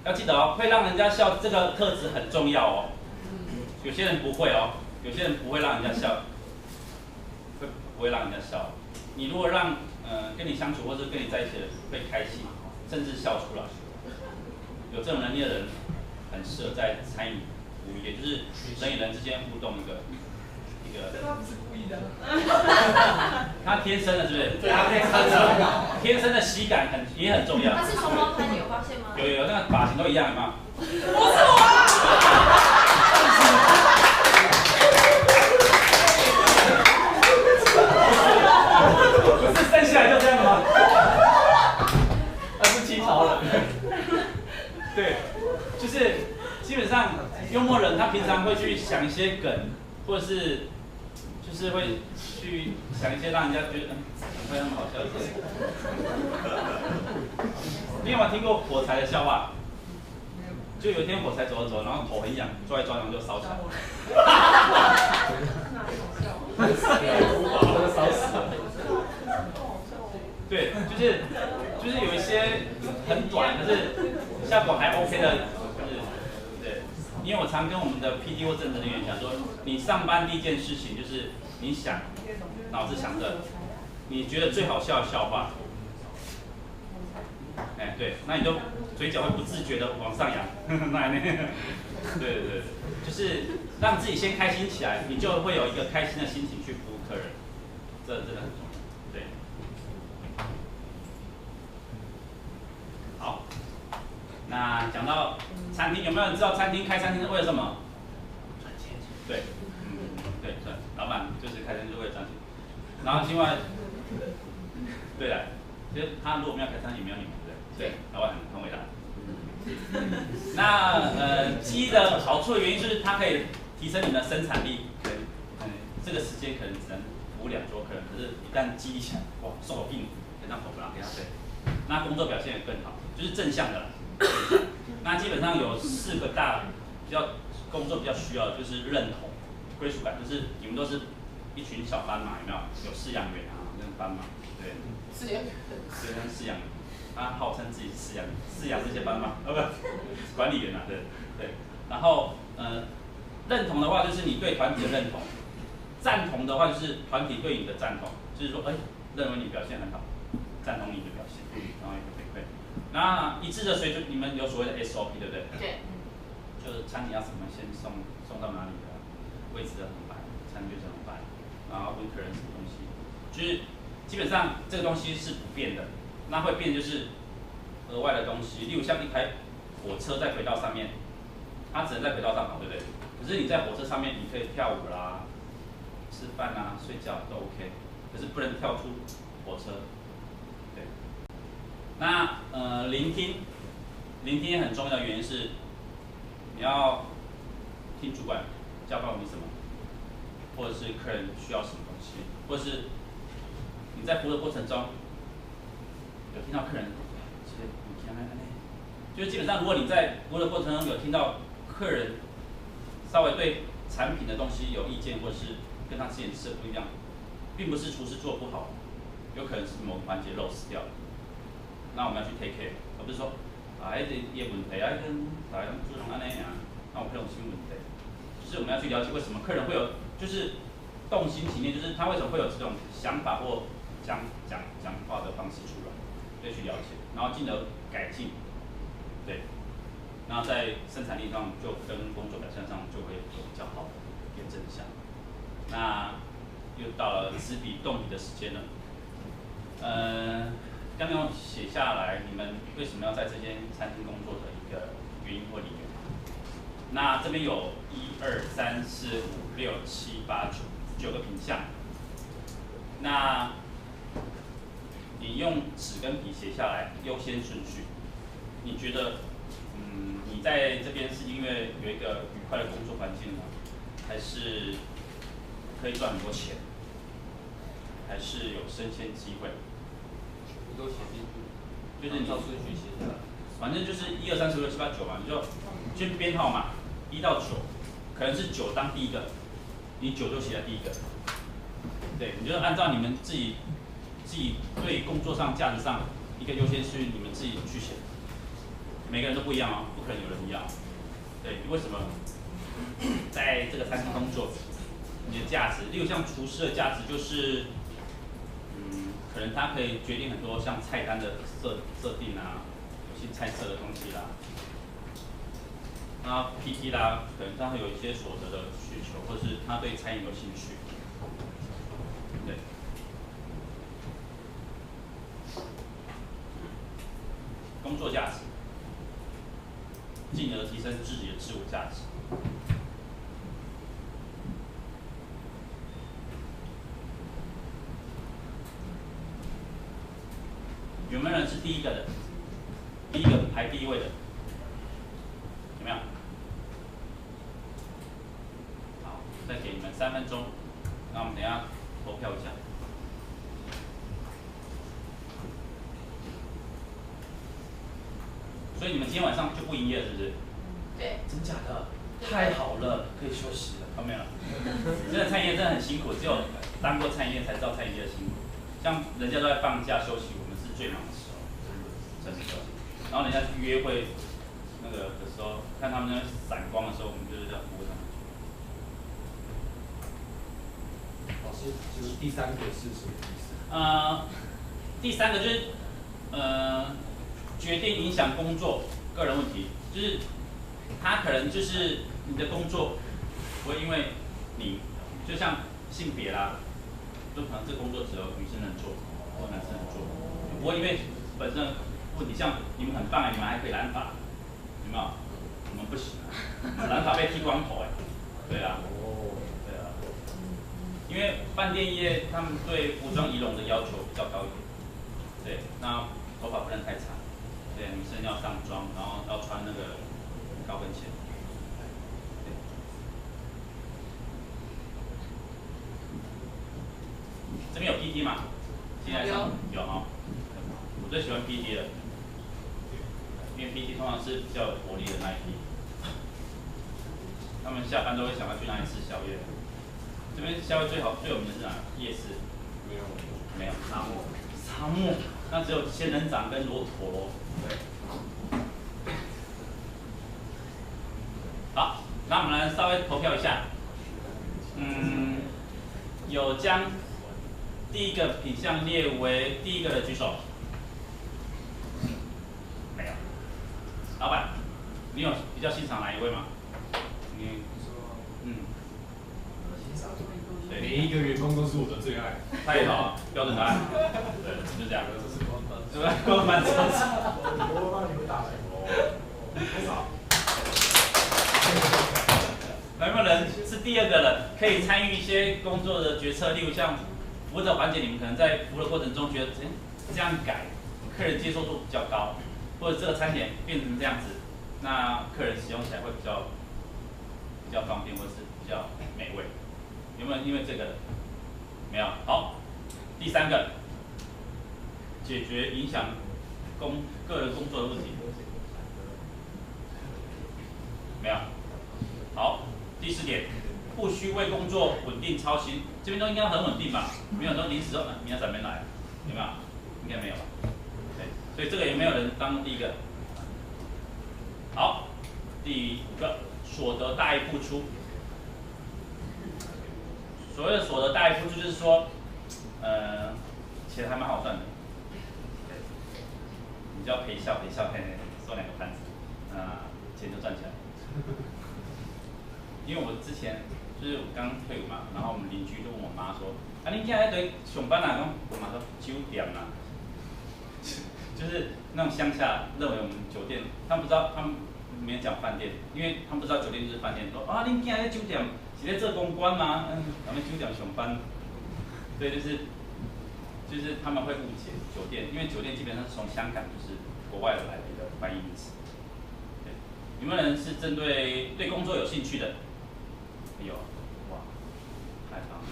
要记得哦，会让人家笑这个特质很重要哦。有些人不会哦。有些人不会让人家笑，不会让人家笑。你如果让跟你相处或者跟你在一起的人会开心，甚至笑出来，有这种能力的人，很适合在餐饮服务业，就是人与人之间互动一个。他不是故意的。他天生的，是不是？对，他天生的喜感也很重要。他是双胞胎，你有发现吗？有，那个发型都一样，有没有？不是我啊！不是生下来就这样吗？他是清朝人。对，就是基本上幽默人，他平常会去想一些梗，或者是就是会去想一些让人家觉得会很好笑的事。你有没有听过火柴的笑话？就有一天火柴走着走，然后头很痒，坐在桌上就烧起来。烧死了。对，就是有一些很短，可是效果还 OK 的，就是对。因为我常跟我们的 PD 或政治人员讲说，你上班第一件事情就是你想，脑子想着你觉得最好笑的笑话。对，那你就嘴角会不自觉的往上扬，对，就是让自己先开心起来，你就会有一个开心的心情去服务客人，这真的很重要。对，好，那讲到餐厅，有没有人知道开餐厅是为了什么？赚钱。对，对，老板就是开餐厅是为了赚钱。然后另外，对了，其实他如果没有开餐厅，也没有你们。对，老板很伟大。那鸡的好处的原因就是它可以提升你的生产力，这个时间可能只能服务2桌客人，可是一旦激励起来，哇，受我病，给他口不让给他对，那工作表现也更好，就是正向的啦。那基本上有4个大比较工作比较需要的就是认同、归属感，就是你们都是一群小斑马，有没有？有饲养员啊，那个斑马，对，饲养员，对，那饲养员，他号称自己是饲养这些斑马，不，管理员啊，对对。然后认同的话就是你对团体的认同，赞同的话就是团体对你的赞同，就是说，认为你表现很好，赞同你的表现，然后一个回馈。那一致的水准，你们有所谓的 SOP 对不对？对。就是餐点要怎么先送到哪里的，位置怎么摆，餐具怎么摆，然后问客人什么东西，就是基本上这个东西是不变的。那会变就是额外的东西，例如像一台火车在轨道上面，它只能在轨道上跑，对不对？可是你在火车上面，你可以跳舞啦、吃饭啊、睡觉都 OK， 可是不能跳出火车。对。那聆听也很重要的原因是，你要听主管交办你什么，或者是客人需要什么东西，或者是你在服务的过程中有听到客人，就是基本上如果你在服务的过程中有听到客人稍微对产品的东西有意见，或者是跟他之前吃的不一样，并不是厨师做不好，有可能是某个环节漏失掉了。那我们要去 take care， 而不是说伊个问题跟大家做成安尼样，那我客人有什么问题？就是我们要去了解为什么客人会有，就是动心起念，就是他为什么会有这种想法或讲话的方式出来，对，去了解，然后进而改进，对。然后在生产力上就跟工作表现上就会有比较好的一个正向。那又到了纸笔动笔的时间了。刚刚写下来你们为什么要在这间餐厅工作的一个原因或理由。那这边有1、2、3、4、5、6、7、8、9个品项。那你用纸跟笔写下来优先顺序，你觉得？你在这边是因为有一个愉快的工作环境呢，还是可以赚很多钱，还是有升迁机会？你都写进去，就是你照顺序写下来。反正就是1、2、3、4、5、6、7、8、9嘛，你就先编号嘛，1到9，可能是9当第一个，你9就写在第一个。对，你就按照你们自己对工作上价值上一个优先顺序，你们自己去写。每个人都不一样哦，不可能有人一样。对，为什么？在这个餐厅工作，你的价值，例如像厨师的价值就是，可能他可以决定很多像菜单的设定啊，有些菜色的东西啦。那 PT 啦，可能他会有一些所得的需求，或是他对餐饮有兴趣。对。工作价值。进而提升自己的自我价值。有没有人是第一个的？第一个排第一位的？有没有？好，再给你们3分钟，那我们等一下投票一下。所以你们今天晚上就不营业了，是不是？对。真假的？太好了，可以休息了。看到没有？真的餐饮业真的很辛苦，只有当过餐饮业才知道餐饮业的辛苦。像人家都在放假休息，我们是最忙的时候，真的休息。然后人家去约会那个的时候，看他们那闪光的时候，我们就是要服务他们。老师，就是第3个是什么意思？第3个就是决定影响工作个人问题，就是他可能就是你的工作不会因为你，就像性别啦，就可能这工作只有女生能做或男生能做，不会因为本身问题，像你们很棒你们还可以染发，有没有？我们不行啊，染发被剃光头对啊，对啊，因为饭店业他们对服装仪容的要求比较高一点，对，那头发不能太长。对，女生要上妆，然后要穿那个高跟鞋。这边有 PT 吗？进来上有哈。我最喜欢 PT 了，因为 PT 通常是比较有活力的那一批。他们下班都会想要去哪里吃宵夜。这边宵夜最有名的是哪？夜市。没有。沙漠，那只有仙人掌跟骆驼。对。好，那我们来稍微投票一下。有将第一个品项列为第一个的举手。没有。老板，你有比较欣赏哪一位吗？对，每一个员工都是我的最爱。太好了，标准答案。对，就这样。对吧？光蛮真实。我帮你们打来。多少？有没有人是第二个人，可以参与一些工作的决策？例如像服务的环节，你们可能在服务的过程中觉得，这样改，客人接受度比较高，或者这个餐点变成这样子，那客人使用起来会比较方便，或者是比较美味。有没有因为这个？没有。好，第三个，解决影响个人工作的问题。没有。好，第4点，不需为工作稳定操心，这边都应该很稳定吧？没有都临时说，明天咱们来，有没有？应该没有吧？对，所以这个也没有人当第一个。好，第5个，所得大于付出。所谓的所得大于付出，就是说，钱还蛮好赚的，你只要陪笑，收2个盘子，钱就赚起来。因为我之前就是我刚退伍嘛，然后我们邻居就问我妈说：“啊，你今日在上班啊？”我妈说：“酒店啊。”就是那种乡下认为我们酒店，他们不知道，他们没讲饭店，因为他们不知道酒店就是饭店。说啊，你今日在酒店是在做公关吗？咱们酒店上班。对，就是他们会误解酒店，因为酒店基本上是从香港就是国外来的一个翻译名词。对，有没有人是针对工作有兴趣的？有，哇，太棒了！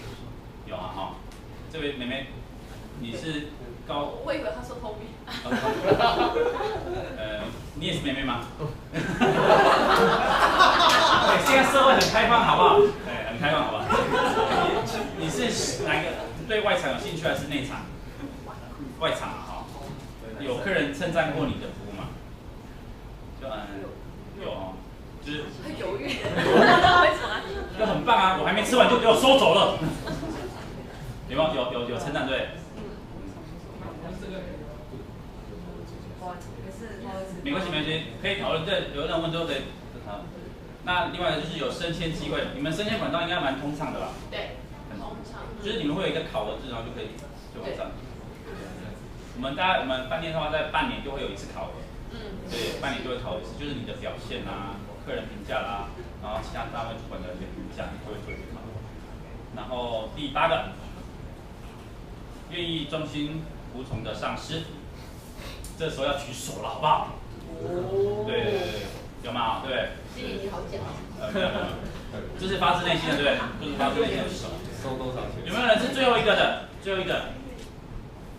有啊哈，这位妹妹，你是高？我以为她说透明。你也是妹妹吗？对，现在社会很开放，好不好？对，很开放，好不好？你是哪一个？对外场有兴趣还是内场？外场啊，哈。有客人称赞过你的服务吗？就有哦。就是很犹豫，就很棒啊！我还没吃完就给我收走了。有没有有称赞对？没关系，可以讨论。对，有人问都可以讨论。那另外就是有升迁机会，你们升迁管道应该蛮通畅的吧？对，很通畅。就是你们会有一个考核制，然后就可以往上。我们饭店的话，在半年就会有一次考核。对，半年就会考核一次，就是你的表现啊。客人评价啦，然后其他单位主管的一些评价，会做一个考核。然后第8个，愿意忠心服从的上司，这时候要举手了，好不好？对，有吗？对。心里好讲。没有，这是发自内心的，对不对？就是发自内心的举手。收多少钱？有没有人是最后一个的？最后一个。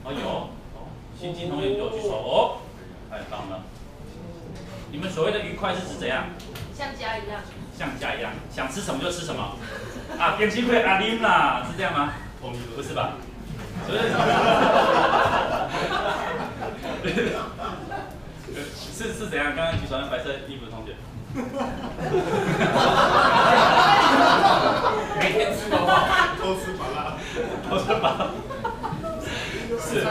哦，有。新进同学就举手哦，太棒了。你们所谓的愉快是指怎样？像家一样。像家一样，想吃什么就吃什么。啊，点心会阿啉啦，是这样吗？不是吧？是怎样？刚刚举手那白色衣服的同学。每天吃饱饱，偷吃饱啦，偷吃饱。是。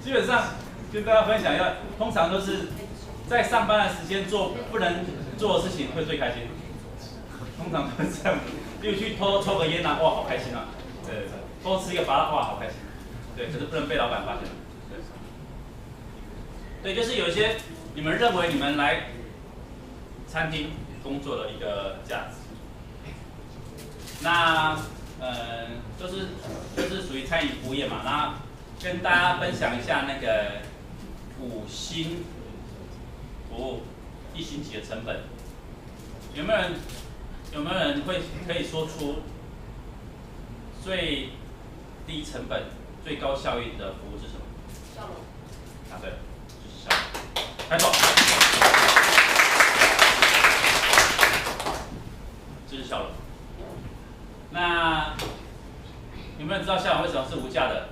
基本上跟大家分享一下，通常都是在上班的时间做不能做的事情会最开心。通常都是这样，例如去偷抽个烟啊，哇，好开心啊！对，偷吃一个芭乐，哇，好开心。对，可是不能被老板发现。对，就是有一些你们认为你们来餐厅工作的一个价值。那就是属于餐饮服务业嘛，那跟大家分享一下那个5星服务1星期的成本，有没有人可以说出最低成本、最高效益的服务是什么？笑容。答对，就是笑容。开错。没有人知道下网为什么是无价的？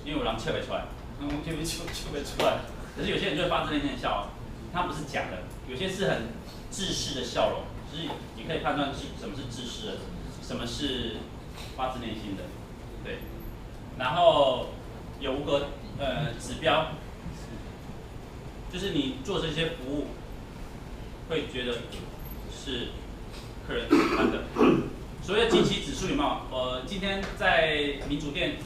因为有人切不出来，切不出来。可是有些人就会发自内心的笑，它不是假的，有些是很制式的笑容，就是你可以判断是什么是制式的，什么是发自内心的，对。然后有5个指标，就是你做这些服务，会觉得是客人喜欢的。所谓的惊喜指数有没有？今天在民主店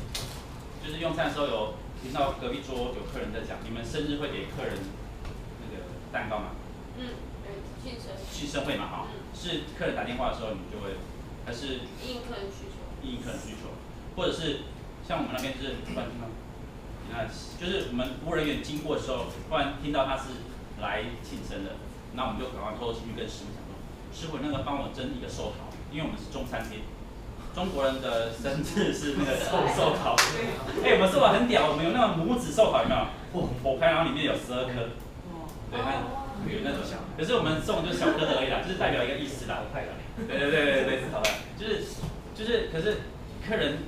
就是用餐的时候有听到隔壁桌有客人在讲，你们生日会给客人那个蛋糕吗？庆生会嘛，哈，是客人打电话的时候，你就会还是应客人需求，应客人需求，或者是像我们那边就是突然听到，你看，就是我们服务人员经过的时候，突然听到他是来庆生的，那我们就赶快偷偷进去跟师傅讲说，师傅那个帮我蒸一个寿桃，因为我们是中餐厅。中国人的生日是那个寿桃，我们寿桃很屌，我们有那种拇指寿桃，有没有？剖开然后里面有12颗，对，有那种小，可是我们送就是小颗的而已啦，就是代表一个意思啦。对，是好的，就是，可是客人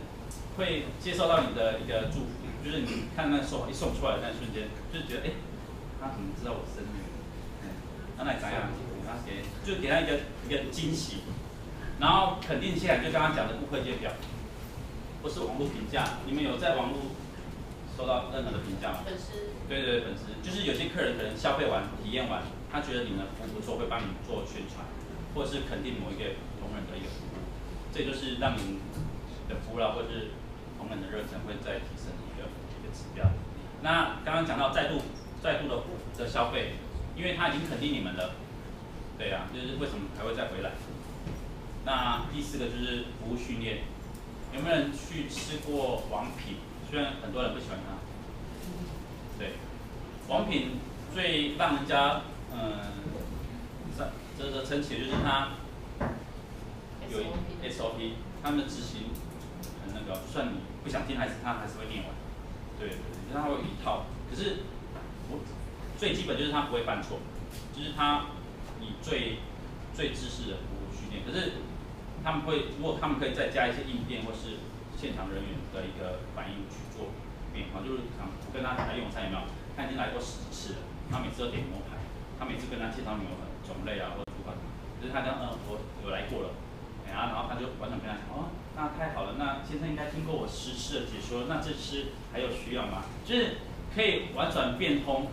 会接受到你的一个祝福，就是你看那个寿桃一送出来的那瞬间，就是觉得他怎么知道我生日？那怎样？就给他一个惊喜。然后肯定下来，就刚刚讲的顾客列表，或是网络评价，你们有在网络收到任何的评价吗？粉丝。对，粉丝，就是有些客人可能消费完、体验完，他觉得你们服务不错，会帮你做宣传，或者是肯定某一个同仁的一个服务，这就是让你的服务啦，或是同仁的热忱会再提升的一个指标。那刚刚讲到再度的消费，因为他已经肯定你们了，对啊，就是为什么还会再回来？那第4个就是服务训练，有没有人去吃过王品？虽然很多人不喜欢它，对，王品最让人家这个称奇的就是它有 SOP， 他们的执行很那个，就算你不想听，他还是会念完，对，就是它会有一套。可是最基本就是它不会犯错，就是它以最制式的服务训练，可是。如果他们可以再加一些应变或是现场人员的一个反应去做变化，就是我跟他来用餐有没有？他已经来过10几次了，他每次都点牛排，他每次跟他介绍牛的种类啊或者煮法，就是他讲我有来过了，然后他就完全跟他讲那太好了，那先生应该听过我10次的解说，那这次还有需要吗？就是可以婉转变通，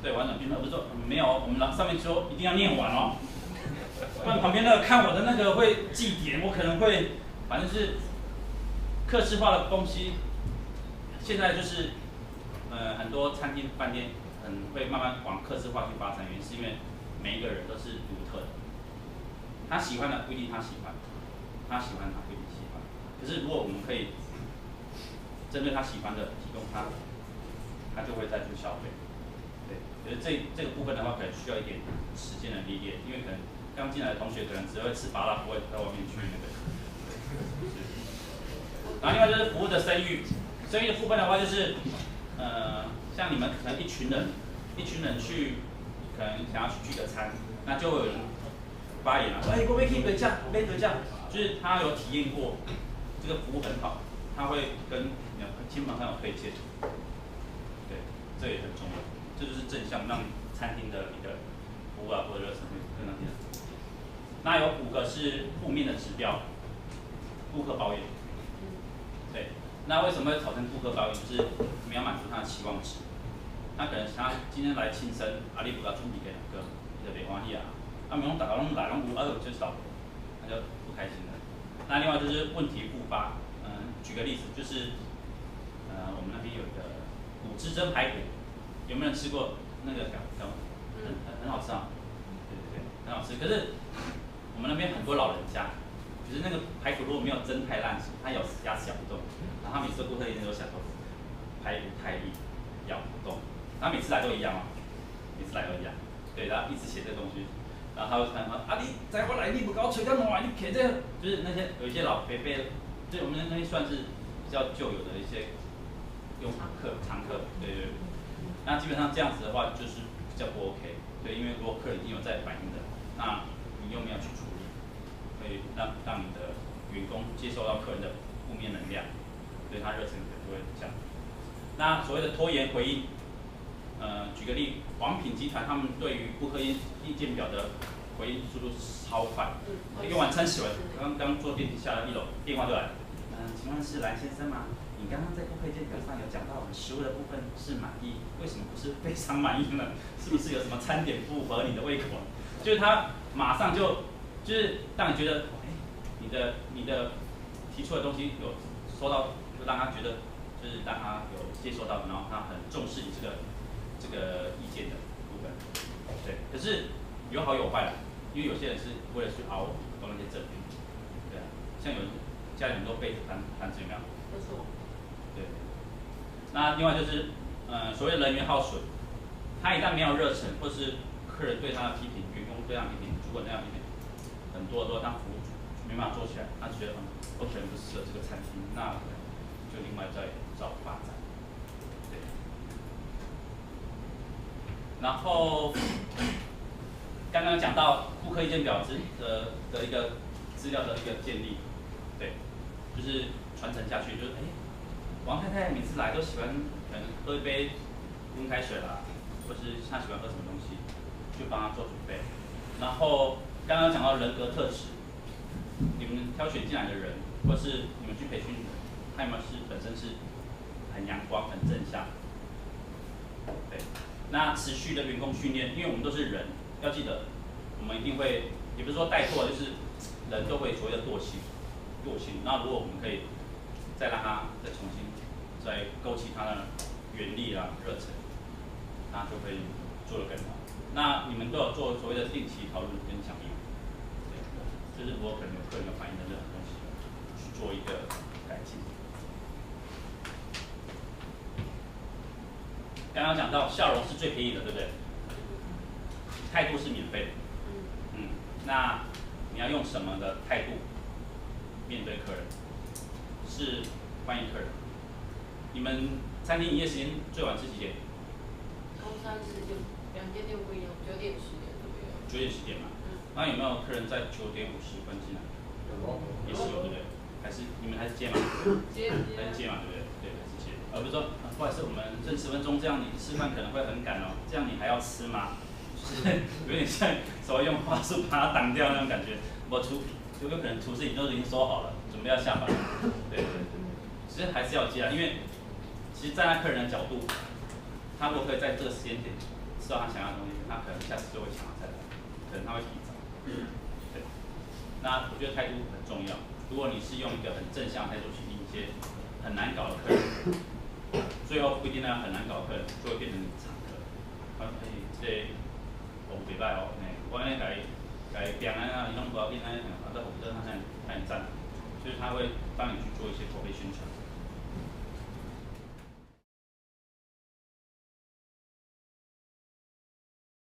对，婉转变通，不是说没有，我们上面说一定要念完哦。不然旁边那个看我的那个会记点，我可能会，反正是客制化的东西。现在就是很多餐厅饭店会慢慢往客制化去发展，原因是因为每一个人都是独特的，他喜欢的不一定他喜欢，他喜欢他不一定喜欢。可是如果我们可以针对他喜欢的提供他就会再去消费。对，觉得这个部分的话，可能需要一点时间的历练，因为可能。刚进来的同学可能只会吃麻辣，不会在外面去那个。然后另外就是服务的声誉，声誉的部分的话就是，像你们可能一群人去，可能想要去聚个餐，那就会有人发言了，我可以价，就是他有体验过这个服务很好，他会跟你的亲朋好友推荐。对，这也很重要，这就是正向让餐厅的一个服务啊或者热忱会更上提升。那有5个是负面的指标，顾客抱怨。对，那为什么会产生顾客抱怨？就是我们要满足他的期望值。那可能他今天来庆生，你不要准备给2个，你就袂欢喜啊。他们大家拢来拢有，就少，他就不开心了。那另外就是问题复发，举个例子，就是我们那边有一个骨汁蒸排骨，有没有人吃过那个？很好吃啊，对，很好吃。可是我们那边很多老人家，就是那个排骨如果没有蒸太烂，他牙齿咬不动，然后他每次顾客一定都想说排骨太硬，咬不动，他每次来都一样每次来都一样，对，然后一直写这个东西，然后他会看你再过来你不搞吹到暖，你撇这个，就是那些有一些老伯伯，就是我们那边算是比较旧有的一些常客，对，那基本上这样子的话就是比较不 OK， 对，因为如果客人已经有在反应的，那你又没有去处理，会让你的员工接收到客人的负面能量，所以它热忱就会降。那所谓的拖延回应，举个例，王品集团他们对于顾客意见表的回应速度超快，一个晚餐洗完，刚坐电梯下了1楼，电话就来，请问是蓝先生吗？你刚刚在顾客意见表上有讲到我们食物的部分是满意，为什么不是非常满意呢？是不是有什么餐点不合你的胃口？就是他马上就是让你觉得，你的提出的东西有收到，就让他觉得，就是让他有接收到，然后他很重视你这个意见的部分。对，可是有好有坏啦，因为有些人是为了去熬那些证据，对啊，像有家里很多备着盘子有没有？没错。对。那另外就是所谓人员耗损，他一旦没有热忱，或是客人对他的批评，员工对他的批评，主管对他的批评很多的时候，他服务没办法做起来，他觉得我可能不适合这个餐厅，那就另外再找发展。对。然后刚刚讲到顾客意见表的一个资料的一个建立，对，就是传承下去，就是王太太每次来都喜欢可能喝一杯温开水啦，或是她喜欢喝什么东西，就帮她做准备。然后刚刚讲到人格特质，你们挑选进来的人，或是你们去培训的人，他有没有本身是很阳光、很正向？对。那持续的员工训练，因为我们都是人，要记得，我们一定会，也不是说带错，就是人都会所谓的惰性。那如果我们可以再让他再重新再勾起他的原力啦、热忱，那就会做得更好。那你们都有做所谓的定期讨论跟响应，对，就是如果可能有客人有反映的任何东西，去做一个改进。刚刚讲到笑容是最便宜的，对不对？态度是免费的。那你要用什么的态度面对客人？是欢迎客人。你们餐厅营业时间最晚是几点中餐是2间店不一样，9点10点都有。9点10点嘛。那有没有客人在9点50分进来？也是有，对不对？还是你们还是接嘛？还是接嘛，对不对？对，还是接。而不是说，不好意思，我们剩10分钟，这样你吃饭可能会很赶哦，这样你还要吃吗？就是有点像所谓用话术把它挡掉那种感觉。就有可能厨师已经收好了，准备要下班了。对。其实还是要接啊，因为其实站在客人的角度，他如果可以在这个时间点吃到他想要的东西，他可能下次就会想要再来，可能他会提早。对。那我觉得态度很重要。如果你是用一个很正向的态度去迎接很难搞的客人，最后不一定那很难搞的客人就会变成你常客。这我袂歹哦，我安尼改变啊，伊拢无要紧，安尼啊，在红灯他很赞，所以他会帮你去做一些口碑宣传。